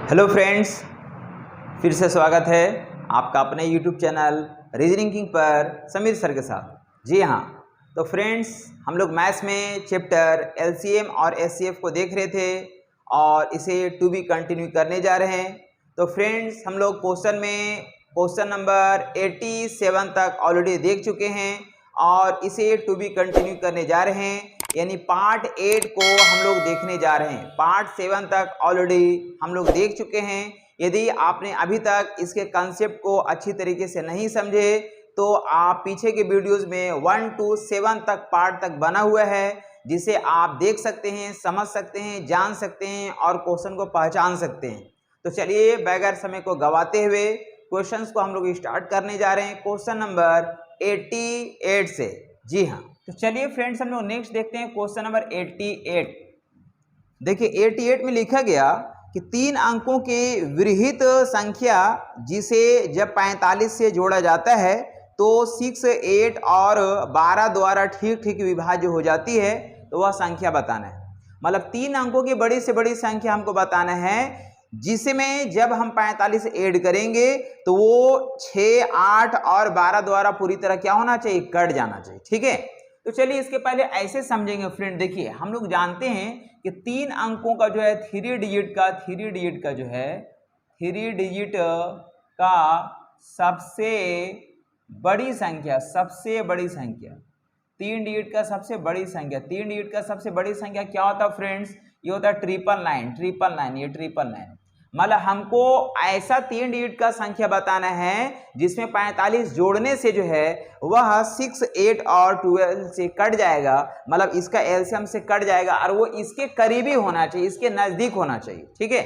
Hello friends, फिर से स्वागत है आपका अपने यूट्यूब चैनल रीजनिंग किंग पर समीर सर के साथ। जी हाँ, तो फ्रेंड्स हम लोग मैथ्स में चैप्टर एलसीएम और एचसीएफ को देख रहे थे और इसे टू बी कंटिन्यू करने जा रहे हैं। तो फ्रेंड्स हम लोग क्वेश्चन नंबर 87 तक ऑलरेडी देख चुके हैं और इसे टू बी कंटिन्यू करने जा रहे हैं, यानी पार्ट 8 को हम लोग देखने जा रहे हैं। पार्ट 7 तक ऑलरेडी हम लोग देख चुके हैं। यदि आपने अभी तक इसके कंसेप्ट को अच्छी तरीके से नहीं समझे तो आप पीछे के वीडियोस में 1 to 7 तक पार्ट तक बना हुआ है, जिसे आप देख सकते हैं, समझ सकते हैं, जान सकते हैं और क्वेश्चन को पहचान सकते हैं। तो चलिए बगैर समय को गवाते हुए क्वेश्चंस को हम लोग स्टार्ट करने जा रहे हैं क्वेश्चन नंबर 88 से। जी हाँ, तो चलिए फ्रेंड्स हम लोग नेक्स्ट देखते हैं क्वेश्चन नंबर 88। देखिए 88 में लिखा गया कि 3 अंकों की विरहित संख्या जिसे जब 45 से जोड़ा जाता है तो 6, 8 और 12 द्वारा ठीक ठीक विभाज्य हो जाती है, तो वह संख्या बताना है। मतलब 3 अंकों की बड़ी से बड़ी संख्या हमको बताना है जिसमें जब हम 45 ऐड करेंगे तो वो 6, 8 और 12 द्वारा पूरी तरह क्या होना चाहिए, कट जाना चाहिए। ठीक है, तो चलिए इसके पहले ऐसे समझेंगे फ्रेंड। देखिए हम लोग जानते हैं कि 3 अंकों का जो है 3 डिजिट का जो है 3 डिजिट का सबसे बड़ी संख्या 3 डिजिट का सबसे बड़ी संख्या 3 डिजिट का सबसे बड़ी संख्या क्या होता है फ्रेंड्स, ये होता है 999, ये 999। मतलब हमको ऐसा 3 डिजिट का संख्या बताना है जिसमें 45 जोड़ने से जो है वह 6, 8 और 12 से कट जाएगा, मतलब इसका एलसीएम से कट जाएगा और वो इसके करीबी होना चाहिए, इसके नजदीक होना चाहिए। ठीक है,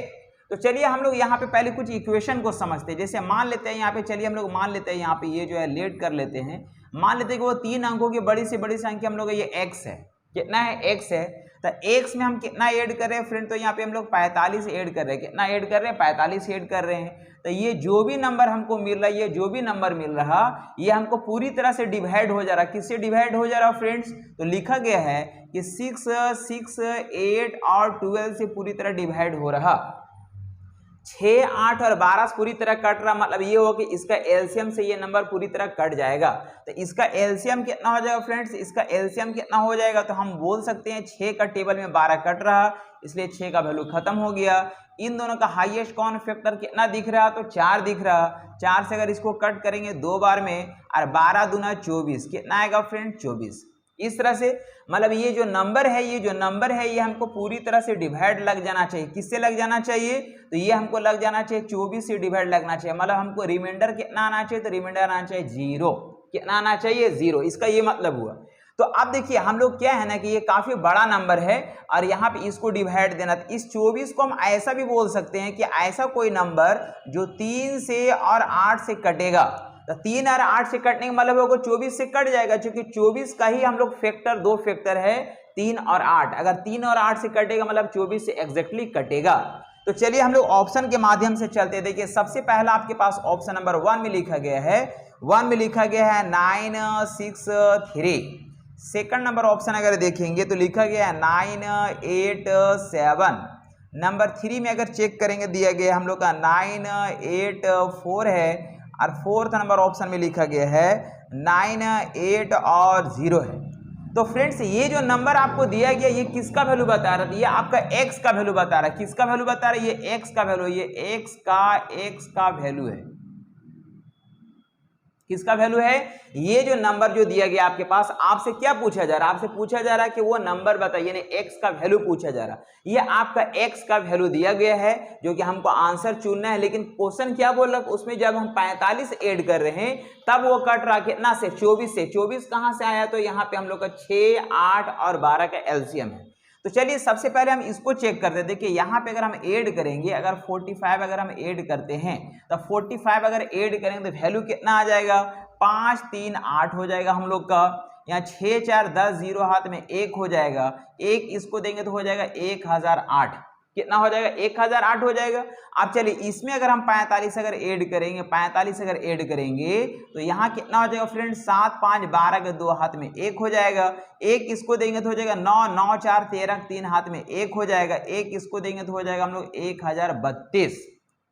तो चलिए हम लोग यहाँ पे पहले कुछ इक्वेशन को समझते हैं। जैसे मान लेते हैं यहाँ पे, चलिए हम लोग मान लेते हैं यहाँ पे ये जो है लेट कर लेते हैं। मान लेते हैं कि वो 3 अंकों की बड़ी से बड़ी संख्या हम लोग ये x है। कितना है, x है। तो x में हम कितना ऐड कर रहे हैं फ्रेंड, तो यहाँ पे हम लोग 45 ऐड कर रहे हैं। कितना ऐड कर रहे हैं, 45 ऐड कर रहे हैं। तो ये जो भी नंबर हमको मिल रहा है, ये जो भी नंबर मिल रहा ये हमको पूरी तरह से डिवाइड हो जा रहा है। किससे डिवाइड हो जा रहा है फ्रेंड्स, तो लिखा गया है कि 6, 8 और 12 से पूरी तरह डिवाइड हो रहा। 6, 8 और 12 से पूरी तरह कट रहा, मतलब ये हो कि इसका एलसीएम से ये नंबर पूरी तरह कट जाएगा। तो इसका एलसीएम कितना हो जाएगा फ्रेंड्स, इसका एलसीएम कितना हो जाएगा, तो हम बोल सकते हैं 6 का टेबल में 12 कट रहा, इसलिए 6 का वैल्यू खत्म हो गया। इन दोनों का हाईएस्ट कॉमन फैक्टर कितना दिख रहा, तो 4 दिख रहा। 4 से अगर इसको कट करेंगे 2 बार में और 12 दूना 24, कितना आएगा फ्रेंड, 24। इस तरह से मतलब ये जो नंबर है ये हमको पूरी तरह से डिवाइड लग जाना चाहिए। किससे लग जाना चाहिए, तो ये हमको लग जाना चाहिए 24 से डिवाइड लगना चाहिए। मतलब हमको रिमाइंडर कितना आना चाहिए, तो रिमाइंडर आना चाहिए 0। कितना आना चाहिए, 0। इसका ये मतलब हुआ। तो अब देखिए हम लोग क्या है ना कि ये काफी बड़ा नंबर है और यहाँ पे इसको डिवाइड देना। तो इस 24 को हम ऐसा भी बोल सकते हैं कि ऐसा कोई नंबर जो 3 से और 8 से कटेगा। तो 3 और 8 से कटने का मतलब होगा 24 से कट जाएगा, क्योंकि 24 का ही हम लोग फैक्टर 2 फैक्टर है 3 और 8। अगर 3 और 8 से कटेगा मतलब 24 से एग्जैक्टली कटेगा। तो चलिए हम लोग ऑप्शन के माध्यम से चलते हैं। देखिए सबसे पहला आपके पास ऑप्शन नंबर 1 में लिखा गया है 963। सेकंड नंबर ऑप्शन अगर देखेंगे तो लिखा गया है 987। नंबर 3 में अगर चेक करेंगे दिया गया हम लोग का 984 है और फोर्थ नंबर ऑप्शन में लिखा गया है 98 और 0 है। तो फ्रेंड्स ये जो नंबर आपको दिया गया ये किसका वैल्यू बता रहा है, ये आपका x का वैल्यू बता रहा है। किसका वैल्यू बता रहा है, ये x का वैल्यू, ये x का वैल्यू है। किसका वैल्यू है, ये जो नंबर जो दिया गया आपके पास, आपसे क्या पूछा जा रहा है, आपसे पूछा जा रहा है कि वो नंबर बताइए, यानी x का वैल्यू पूछा जा रहा है। ये आपका x का वैल्यू दिया गया है जो कि हमको आंसर चुनना है। लेकिन क्वेश्चन क्या बोल रहा है, उसमें जब हम 45 ऐड कर रहे हैं तब वो कट रहा कितना से, 24 से। 24 कहां से आया, तो यहाँ पे हम लोग का 6, 8 और 12 का एलसीएम है। तो चलिए सबसे पहले हम इसको चेक करते हैं। देखिए यहाँ पे अगर हम ऐड करेंगे, अगर 45 अगर हम ऐड करते हैं तो 45 अगर ऐड करेंगे तो वैल्यू कितना आ जाएगा, 5, 3, 8 हो जाएगा हम लोग का। यहाँ 6, 4, 10, 0 हाथ में 1 हो जाएगा। 1 इसको देंगे तो हो जाएगा 1008। कितना हो जाएगा, 1008 हो जाएगा। अब चलिए इसमें अगर हम 45 अगर ऐड करेंगे तो यहाँ कितना हो जाएगा फ्रेंड, 7, 5, 12 के 2 हाथ में 1 हो जाएगा। 1 इसको देंगे तो हो जाएगा 9, 9, 4, 13 3 हाथ में 1 हो जाएगा। 1 इसको देंगे तो हो जाएगा हम लोग 1032।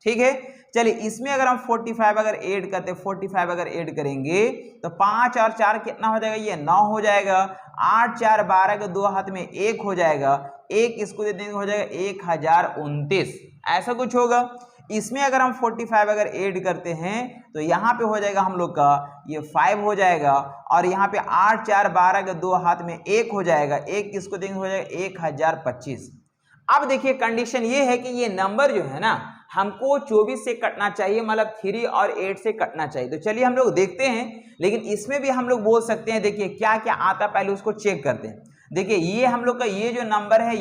ठीक है। चलिए इसमें अगर हम 45 अगर ऐड करते, 45 अगर ऐड करेंगे तो 5 और 4 कितना हो जाएगा, ये 9 हो जाएगा। 8 4 12 के 2 हाथ में 1 हो जाएगा, 1 इसको दे देंगे हो जाएगा 1029, ऐसा कुछ होगा। इसमें अगर हम 45 अगर ऐड करते हैं तो यहाँ पे हो जाएगा हम लोग का ये 5 हो जाएगा, और यहाँ पे 8 4 12 के 2 हाथ में 1 हो जाएगा, 1 किसको देंगे हो जाएगा 1025। अब देखिए कंडीशन ये है कि ये नंबर जो है ना हमको 24 से कटना चाहिए, मतलब 3 और 8 से कटना चाहिए। तो चलिए हम लोग देखते हैं, लेकिन इसमें भी हम लोग बोल सकते हैं, देखिए क्या क्या आता है पहले उसको चेक करते हैं। देखिए ये हम लोग का ये जो नंबर है,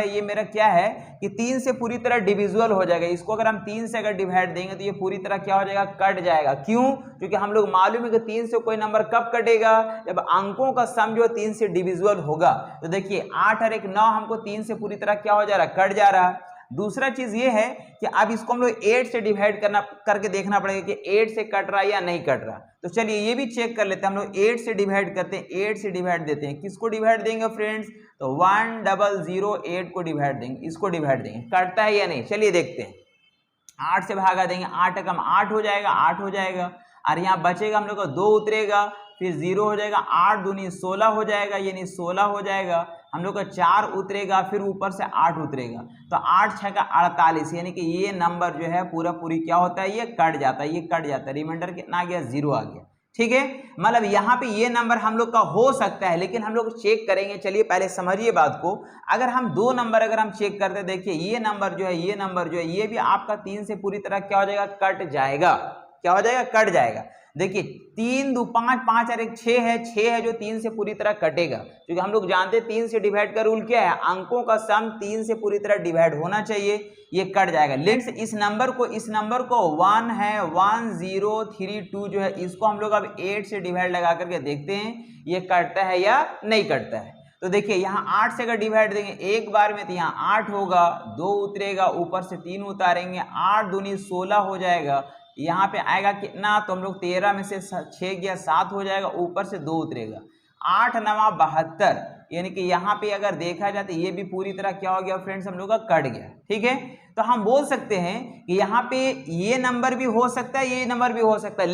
ये मेरा क्या है कि 3 से पूरी तरह डिविजुअल हो जाएगा। इसको अगर हम 3 से अगर डिवाइड देंगे तो ये पूरी तरह क्या हो जाएगा, कट जाएगा। क्यों? क्योंकि हम लोग मालूम है कि 3 से कोई नंबर कब कटेगा, जब अंकों का सम जो 3 से डिविजुअल होगा। तो देखिए 8 और 1 9 हमको 3 से पूरी तरह क्या हो जा रहा है, कट जा रहा है। दूसरा चीज ये है कि अब इसको हम लोग 8 से डिवाइड करके देखना पड़ेगा कि 8 से कट रहा है या नहीं कट रहा। तो चलिए ये भी चेक कर लेते हैं। हम लोग 8 से डिवाइड करते हैं, 8 से डिवाइड देते हैं, किसको डिवाइड देंगे फ्रेंड्स, तो 1008 को डिवाइड देंगे, इसको डिवाइड देंगे, कटता है या नहीं। चलिए देखते हैं, 8 से भागा देंगे, 8 कम 8 हो जाएगा, 8 हो जाएगा, और यहाँ बचेगा हम लोग का 2 उतरेगा, फिर 0 हो जाएगा, 8 दूनी 16 हो जाएगा, यानी 16 हो जाएगा। हम लोग का 4 उतरेगा, फिर ऊपर से 8 उतरेगा, तो 8 6 का 48, यानी कि ये नंबर जो है पूरा पूरी क्या होता है, ये कट जाता है, ये कट जाता है। रिमाइंडर कितना आ गया, 0 आ गया। ठीक है, मतलब यहाँ पे ये नंबर हम लोग का हो सकता है, लेकिन हम लोग चेक करेंगे। चलिए पहले समझिए बात को। अगर हम 2 नंबर अगर हम चेक करते, देखिए ये नंबर जो है, ये भी आपका 3 से पूरी तरह क्या हो जाएगा, कट जाएगा। क्या हो जाएगा, कट जाएगा। देखिए 3 2 5 5 और 1 6 है, 6 है जो 3 से पूरी तरह कटेगा, क्योंकि हम लोग जानते हैं 3 से डिवाइड का रूल क्या है, अंकों का सम 3 से पूरी तरह डिवाइड होना चाहिए, ये कट जाएगा। लेकिन इस नंबर को 1 है 1032 जो है, इसको हम लोग अब 8 से डिवाइड लगा करके देखते हैं ये कटता है या नहीं कटता है। तो देखिए यहाँ 8 से अगर डिवाइड देंगे एक बार में तो यहाँ 8 होगा, 2 उतरेगा, ऊपर से 3 उतारेंगे, 8 दूनी 16 हो जाएगा, यहाँ पे आएगा कितना, तो हम लोग 13 में से 6 गया 7 हो जाएगा, ऊपर से 2 उतरेगा, 8 9 72, यानी कि यहाँ पे अगर देखा जाए तो ये भी पूरी तरह क्या हो गया फ्रेंड्स, हम लोग का कट गया। ठीक है, तो हम बोल सकते हैं कि यहाँ पे ये नंबर भी हो सकता है, ये नंबर भी हो सकता है,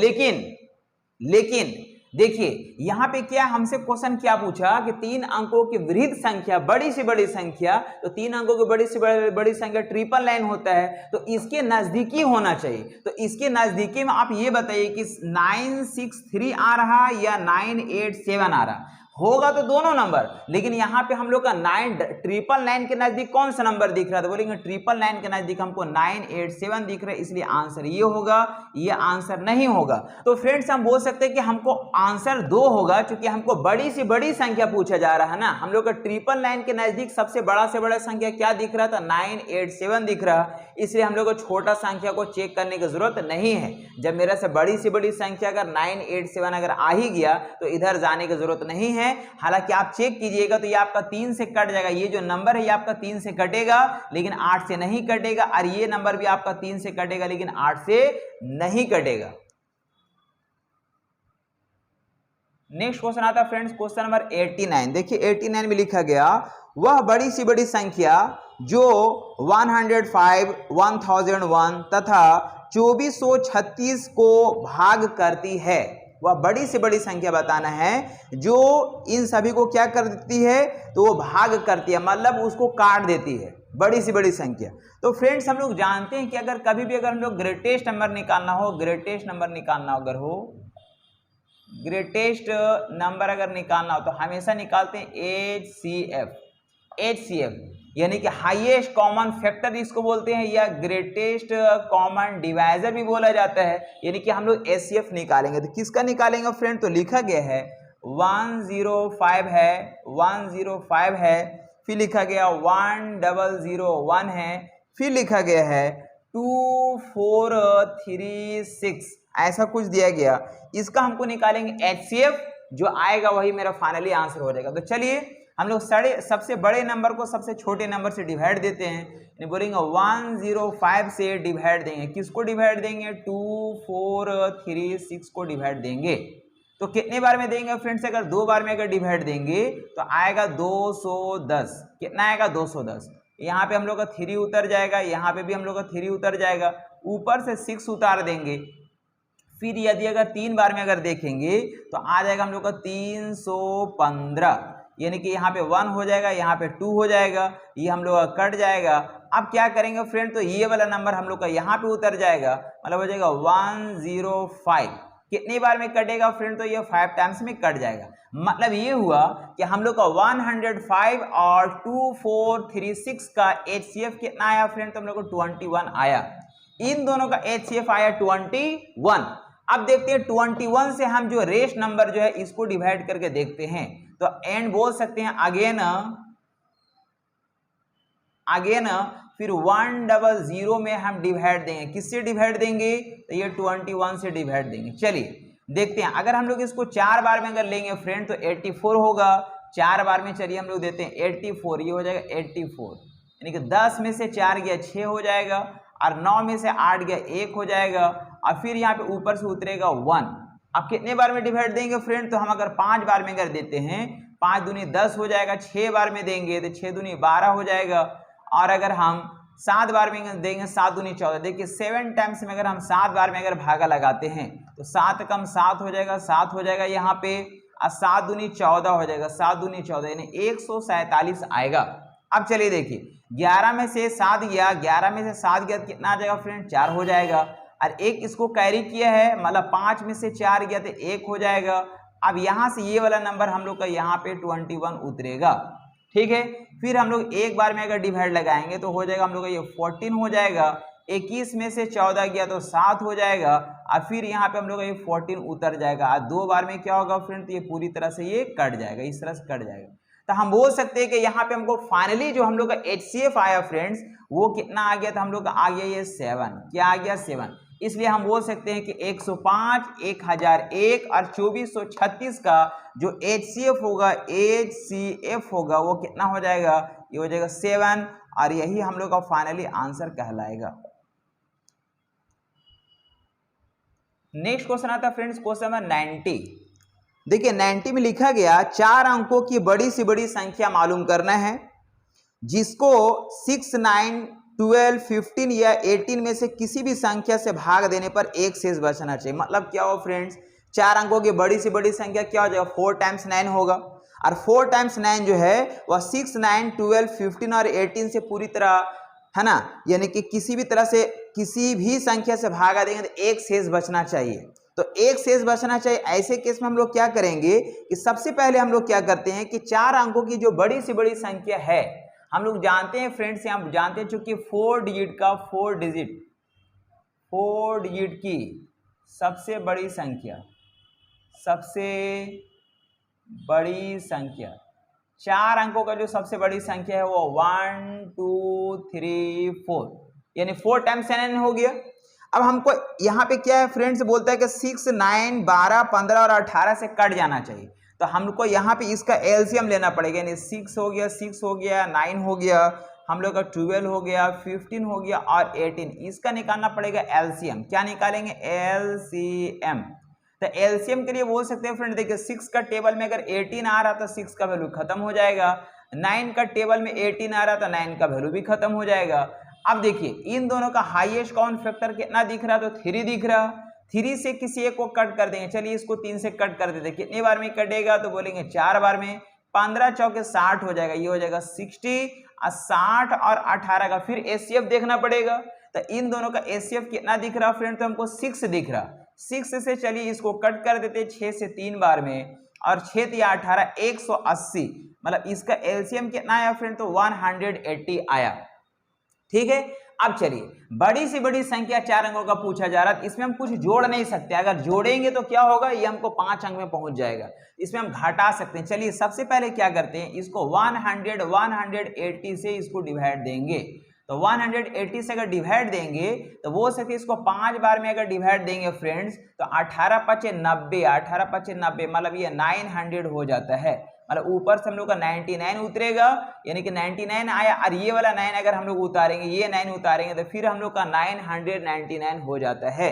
लेकिन देखिए यहाँ पे क्या हमसे क्वेश्चन क्या पूछा कि 3 अंकों की वृहद संख्या, बड़ी से बड़ी संख्या, तो 3 अंकों की बड़ी से बड़ी संख्या 999 होता है, तो इसके नजदीकी होना चाहिए। तो इसके नजदीकी में आप ये बताइए कि 963 आ रहा या 987 आ रहा, होगा तो दोनों नंबर, लेकिन यहाँ पे हम लोग का 999 के नजदीक कौन सा नंबर दिख रहा है, तो बोलेंगे 999 के नजदीक हमको 987 दिख रहा है, इसलिए आंसर ये होगा, ये आंसर नहीं होगा। तो फ्रेंड्स हम बोल सकते हैं कि हमको आंसर 2 होगा, क्योंकि हमको बड़ी से बड़ी संख्या पूछा जा रहा है ना। हम लोग का 999 के नजदीक सबसे बड़ा से बड़ा संख्या क्या दिख रहा था, 987 दिख रहा, इसलिए हम लोग को छोटा संख्या को चेक करने की जरूरत नहीं है। जब मेरा से बड़ी संख्या अगर 987 अगर आ ही गया तो इधर जाने की जरूरत नहीं है। हालांकि आप चेक कीजिएगा तो ये आपका 3 से कट जाएगा, ये जो नंबर है ये आपका 3 से कटेगा लेकिन 8 से नहीं कटेगा, और ये नंबर भी आपका 3 से कटेगा लेकिन 8 से नहीं कटेगा। नेक्स्ट क्वेश्चन आता है फ्रेंड्स, क्वेश्चन नंबर 89। देखिए 89 में लिखा गया, वह बड़ी सी बड़ी संख्या जो 105, 1001 तथा 2436 को भाग करती है, वह बड़ी से बड़ी संख्या बताना है जो इन सभी को क्या कर देती है, तो वो भाग करती है, मतलब उसको काट देती है, बड़ी से बड़ी संख्या। तो फ्रेंड्स हम लोग जानते हैं कि अगर कभी भी अगर हम लोग ग्रेटेस्ट नंबर निकालना हो, ग्रेटेस्ट नंबर अगर निकालना हो तो हमेशा निकालते हैं HCF, यानी कि हाईएस्ट कॉमन फैक्टर इसको बोलते हैं, या ग्रेटेस्ट कॉमन डिवाइजर भी बोला जाता है, यानी कि हम लोग HCF निकालेंगे। तो किसका निकालेंगे फ्रेंड, तो लिखा गया है 105 है, फिर लिखा गया 1001 है, फिर लिखा गया है 2436, ऐसा कुछ दिया गया। इसका हमको निकालेंगे HCF, जो आएगा वही मेरा फाइनली आंसर हो जाएगा। तो चलिए हम लोग सबसे बड़े नंबर को सबसे छोटे नंबर से डिवाइड देते हैं, बोलेंगे 105 से डिवाइड देंगे, किसको डिवाइड देंगे, 2436 को डिवाइड देंगे। तो कितने बार में देंगे फ्रेंड्स, अगर 2 बार में अगर डिवाइड देंगे तो आएगा 210, कितना आएगा 210। यहाँ पे हम लोग का 3 उतर जाएगा, यहाँ पे भी हम लोग का 3 उतर जाएगा, ऊपर से 6 उतार देंगे। फिर यदि अगर 3 बार में अगर देखेंगे तो आ जाएगा हम लोग का 315, यानी कि यहाँ पे 1 हो जाएगा, यहाँ पे 2 हो जाएगा, ये हम लोग का कट जाएगा। अब क्या करेंगे फ्रेंड, तो ये वाला नंबर हम लोग का यहाँ पे उतर जाएगा, मतलब हो जाएगा 105। कितनी बार में कटेगा फ्रेंड, तो ये 5 टाइम्स में कट जाएगा। मतलब ये हुआ कि हम लोग का 105 और 2436 का HCF कितना आया फ्रेंड, तो हम लोग को 21 आया। इन दोनों का HCF आया 21। अब देखते हैं 21 से हम जो रेस्ट नंबर जो है इसको डिवाइड करके देखते हैं, तो एंड बोल सकते हैं अगेन फिर 100 में हम डिवाइड देंगे। किससे डिवाइड देंगे, तो ये 21 से डिवाइड देंगे। चलिए देखते हैं, अगर हम लोग इसको 4 बार में अगर लेंगे फ्रेंड तो 84 होगा। 4 बार में चलिए हम लोग देते हैं 84, ये हो जाएगा 84, यानी कि 10 में से 4 गया 6 हो जाएगा, और 9 में से 8 गया 1 हो जाएगा, और फिर यहाँ पे ऊपर से उतरेगा 1। अब कितने बार में डिवाइड देंगे फ्रेंड, तो हम अगर 5 बार में अगर देते हैं, 5 दूनी 10 हो जाएगा। 6 बार में देंगे तो 6 दूनी 12 हो जाएगा, और अगर हम 7 बार में देंगे 7 दूनी 14। देखिए 7 टाइम्स में अगर हम 7 बार में अगर भागा लगाते हैं तो 7 कम 7 हो जाएगा, 7 हो जाएगा यहाँ पे, और 7 दूनी 14 हो जाएगा, 7 दूनी 14 यानी 147 आएगा। अब चलिए देखिए 11 में से 7 गया, 11 में से 7 गया, कितना आ जाएगा फ्रेंड, 4 हो जाएगा, और एक इसको कैरी किया है, मतलब 5 में से 4 गया तो 1 हो जाएगा। अब यहाँ से ये वाला नंबर हम लोग का यहाँ पे 21 उतरेगा, ठीक है। फिर हम लोग एक बार में अगर डिवाइड लगाएंगे तो हो जाएगा हम लोग का ये 14 हो जाएगा। 21 में से 14 गया तो 7 हो जाएगा, और फिर यहाँ पे हम लोग का ये 14 उतर जाएगा, और 2 बार में क्या होगा फ्रेंड, तो ये पूरी तरह से ये कट जाएगा, इस तरह से कट जाएगा। तो हम बोल सकते हैं कि यहाँ पे हमको फाइनली जो हम लोग का HCF आया फ्रेंड्स, वो कितना आ गया था, हम लोग का आ गया ये 7। क्या आ गया, 7। इसलिए हम बोल सकते हैं कि 105, 1001 और 2436 का जो HCF होगा वो कितना हो जाएगा, ये हो जाएगा 7, और यही हम लोग का फाइनली आंसर कहलाएगा। नेक्स्ट क्वेश्चन आता है फ्रेंड्स, क्वेश्चन नंबर 90। देखिए 90 में लिखा गया 4 अंकों की बड़ी से बड़ी संख्या मालूम करना है, जिसको 6, 9, 12, 15 या 18 में से किसी भी संख्या से भाग देने पर एक शेष बचना चाहिए। मतलब क्या हो फ्रेंड्स, 4 अंकों की बड़ी से बड़ी संख्या क्या हो जाएगा, 4 टाइम्स 9 होगा, और 4 टाइम्स 9 जो है वह 6, 9, 12, 15 और 18 से पूरी तरह, है ना, यानी कि किसी भी तरह से किसी भी संख्या से भागा देंगे तो एक शेष बचना चाहिए। तो एक शेष बचना चाहिए। ऐसे केस में हम लोग क्या करेंगे कि सबसे पहले हम लोग क्या करते हैं कि 4 अंकों की जो बड़ी से बड़ी संख्या है, हम लोग जानते हैं फ्रेंड्स, यहाँ जानते हैं चूंकि 4 डिजिट की सबसे बड़ी संख्या 4 अंकों का जो सबसे बड़ी संख्या है वो 1, 2, 3, 4, यानी 4 टाइम्स 9 हो गया। अब हमको यहाँ पे क्या है फ्रेंड्स, बोलता है कि 6, 9, 12, 15 और 18 से कट जाना चाहिए, तो हमको यहाँ पे इसका एलसीएम लेना पड़ेगा, यानी 6 हो गया, 9 हो गया, हम लोग का 12 हो गया, 15 हो गया और 18, इसका निकालना पड़ेगा एलसीएम। क्या निकालेंगे, एलसीएम। तो एलसीएम के लिए बोल सकते हैं फ्रेंड, देखिए 6 का टेबल में अगर 18 आ रहा तो 6 का वैल्यू खत्म हो जाएगा, 9 का टेबल में 18 आ रहा तो 9 का वैल्यू भी खत्म हो जाएगा। अब देखिए इन दोनों का हाईएस्ट कॉमन फैक्टर कितना दिख रहा, तो 3 दिख रहा। 3 से किसी एक को कट कर देंगे, चलिए इसको 3 से कट कर देते, कितनी बार में कटेगा, तो बोलेंगे 4 बार में, 15 चौके 60 हो जाएगा, ये हो जाएगा 60, और 60 और 18 का फिर एचसीएफ देखना पड़ेगा। तो इन दोनों का एचसीएफ कितना दिख रहा फ्रेंड, तो हमको 6 दिख रहा। 6 से चलिए इसको कट कर देते 6 से 3 बार में, और 6 या 18 180, मतलब इसका एलसीएम कितना आया फ्रेंड, तो 180 आया। ठीक है। अब चलिए बड़ी से बड़ी संख्या 4 अंकों का पूछा जा रहा है, इसमें हम कुछ जोड़ नहीं सकते, अगर जोड़ेंगे तो क्या होगा, ये हमको 5 अंक में पहुंच जाएगा, इसमें हम घटा सकते हैं। चलिए सबसे पहले क्या करते हैं, इसको 180 से इसको डिवाइड देंगे, तो 180 से अगर डिवाइड देंगे तो वो सकते इसको 5 बार में अगर डिवाइड देंगे फ्रेंड्स, तो 18 5 90, 18 5 90, मतलब ये 900 हो जाता है, मतलब ऊपर से हम लोग का 99 उतरेगा, यानी कि 99 आया, और ये वाला 9 अगर हम लोग उतारेंगे, ये 9 उतारेंगे, तो फिर हम लोग का 999 हो जाता है।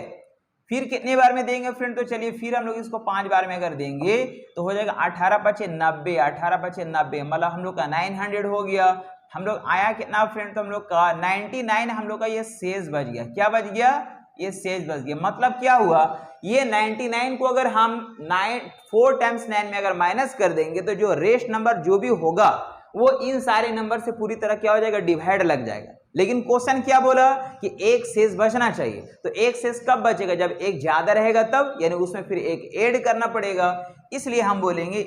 फिर कितने बार में देंगे फ्रेंड, तो चलिए फिर हम लोग इसको 5 बार में अगर देंगे तो हो जाएगा 18 5 90, 18 5 90, मतलब हम लोग का 900 हो गया। हम लोग आया कितना फ्रेंड, तो हम लोग का 99 हम लोग का ये शेष बच गया। क्या बच गया? ये शेष बच गया। मतलब क्या हुआ, ये 99 को अगर हम 4 टाइम्स 9 में अगर माइनस कर देंगे तो जो रेस्ट नंबर जो भी होगा वो इन सारे नंबर से पूरी तरह क्या हो जाएगा, डिवाइड लग जाएगा। लेकिन क्वेश्चन क्या बोला कि एक शेष बचना चाहिए। तो एक शेष कब बचेगा, जब एक ज्यादा रहेगा तब, यानी उसमें फिर एक ऐड करना पड़ेगा। इसलिए हम बोलेंगे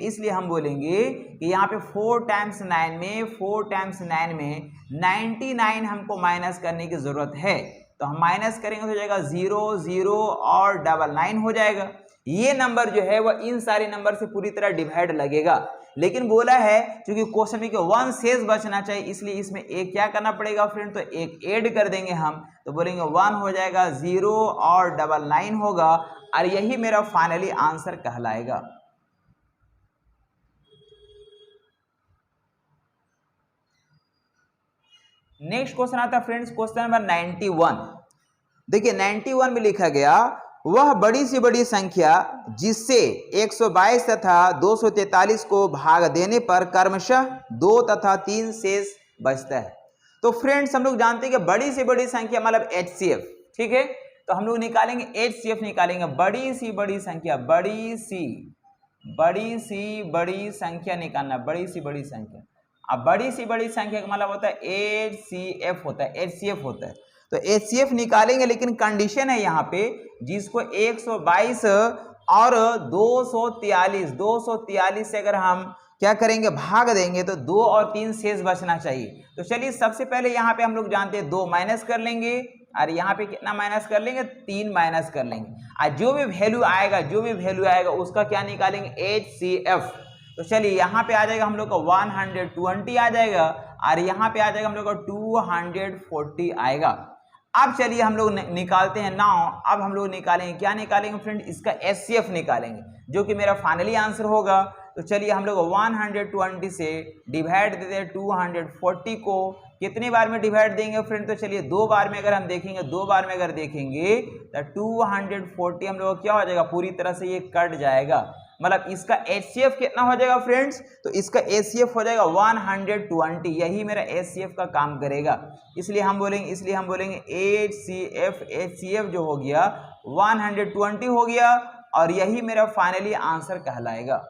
कि यहाँ पे 4 टाइम्स 9 में 99 हमको माइनस करने की जरूरत है। तो हम माइनस करेंगे तो हो जाएगा 0 0 और 99 हो जाएगा। ये नंबर जो है वह इन सारे नंबर से पूरी तरह डिवाइड लगेगा। लेकिन बोला है क्योंकि क्वेश्चन में 1 शेष बचना चाहिए, इसलिए इसमें एक क्या करना पड़ेगा फ्रेंड, तो एक ऐड कर देंगे हम। तो बोलेंगे 1 हो जाएगा, 0 और 99 होगा, और यही मेरा फाइनली आंसर कहलाएगा। नेक्स्ट क्वेश्चन आता है फ्रेंड्स, क्वेश्चन नंबर 91। देखिए 91 में लिखा गया, वह बड़ी से बड़ी संख्या जिससे 122 तथा 243 को भाग देने पर क्रमशः 2 तथा 3 शेष बचता है। तो फ्रेंड्स हम लोग जानते हैं कि बड़ी से बड़ी संख्या मतलब HCF, ठीक है। तो हम लोग निकालेंगे HCF, निकालेंगे बड़ी सी बड़ी संख्या, बड़ी सी बड़ी संख्या निकालना, बड़ी सी बड़ी संख्या। अब बड़ी सी बड़ी संख्या का मतलब होता है HCF होता है, HCF होता है। तो HCF निकालेंगे, लेकिन कंडीशन है यहाँ पे, जिसको 122 और 243 से अगर हम क्या करेंगे, भाग देंगे तो 2 और 3 शेष बचना चाहिए। तो चलिए सबसे पहले यहाँ पे हम लोग जानते हैं 2 माइनस कर लेंगे, और यहाँ पे कितना माइनस कर लेंगे, 3 माइनस कर लेंगे, और जो भी वैल्यू आएगा उसका क्या निकालेंगे, HCF। तो चलिए यहाँ पे आ जाएगा हम लोग का 120 आ जाएगा, और यहाँ पे आ जाएगा हम लोग का 240 आएगा। अब चलिए हम लोग निकालते हैं नाउ। अब हम लोग निकालेंगे, क्या निकालेंगे फ्रेंड, इसका HCF निकालेंगे, जो कि मेरा फाइनली आंसर होगा। तो चलिए हम लोग 120 से डिवाइड देते हैं 240 को। कितने बार में डिवाइड देंगे फ्रेंड, तो चलिए 2 बार में अगर हम देखेंगे, 2 बार में अगर देखेंगे तो 240 हम लोग क्या हो जाएगा, पूरी तरह से ये कट जाएगा। मतलब इसका HCF कितना हो जाएगा फ्रेंड्स, तो इसका HCF हो जाएगा 120, यही मेरा HCF का काम करेगा। इसलिए हम बोलेंगे HCF जो हो गया 120 हो गया, और यही मेरा फाइनली आंसर कहलाएगा।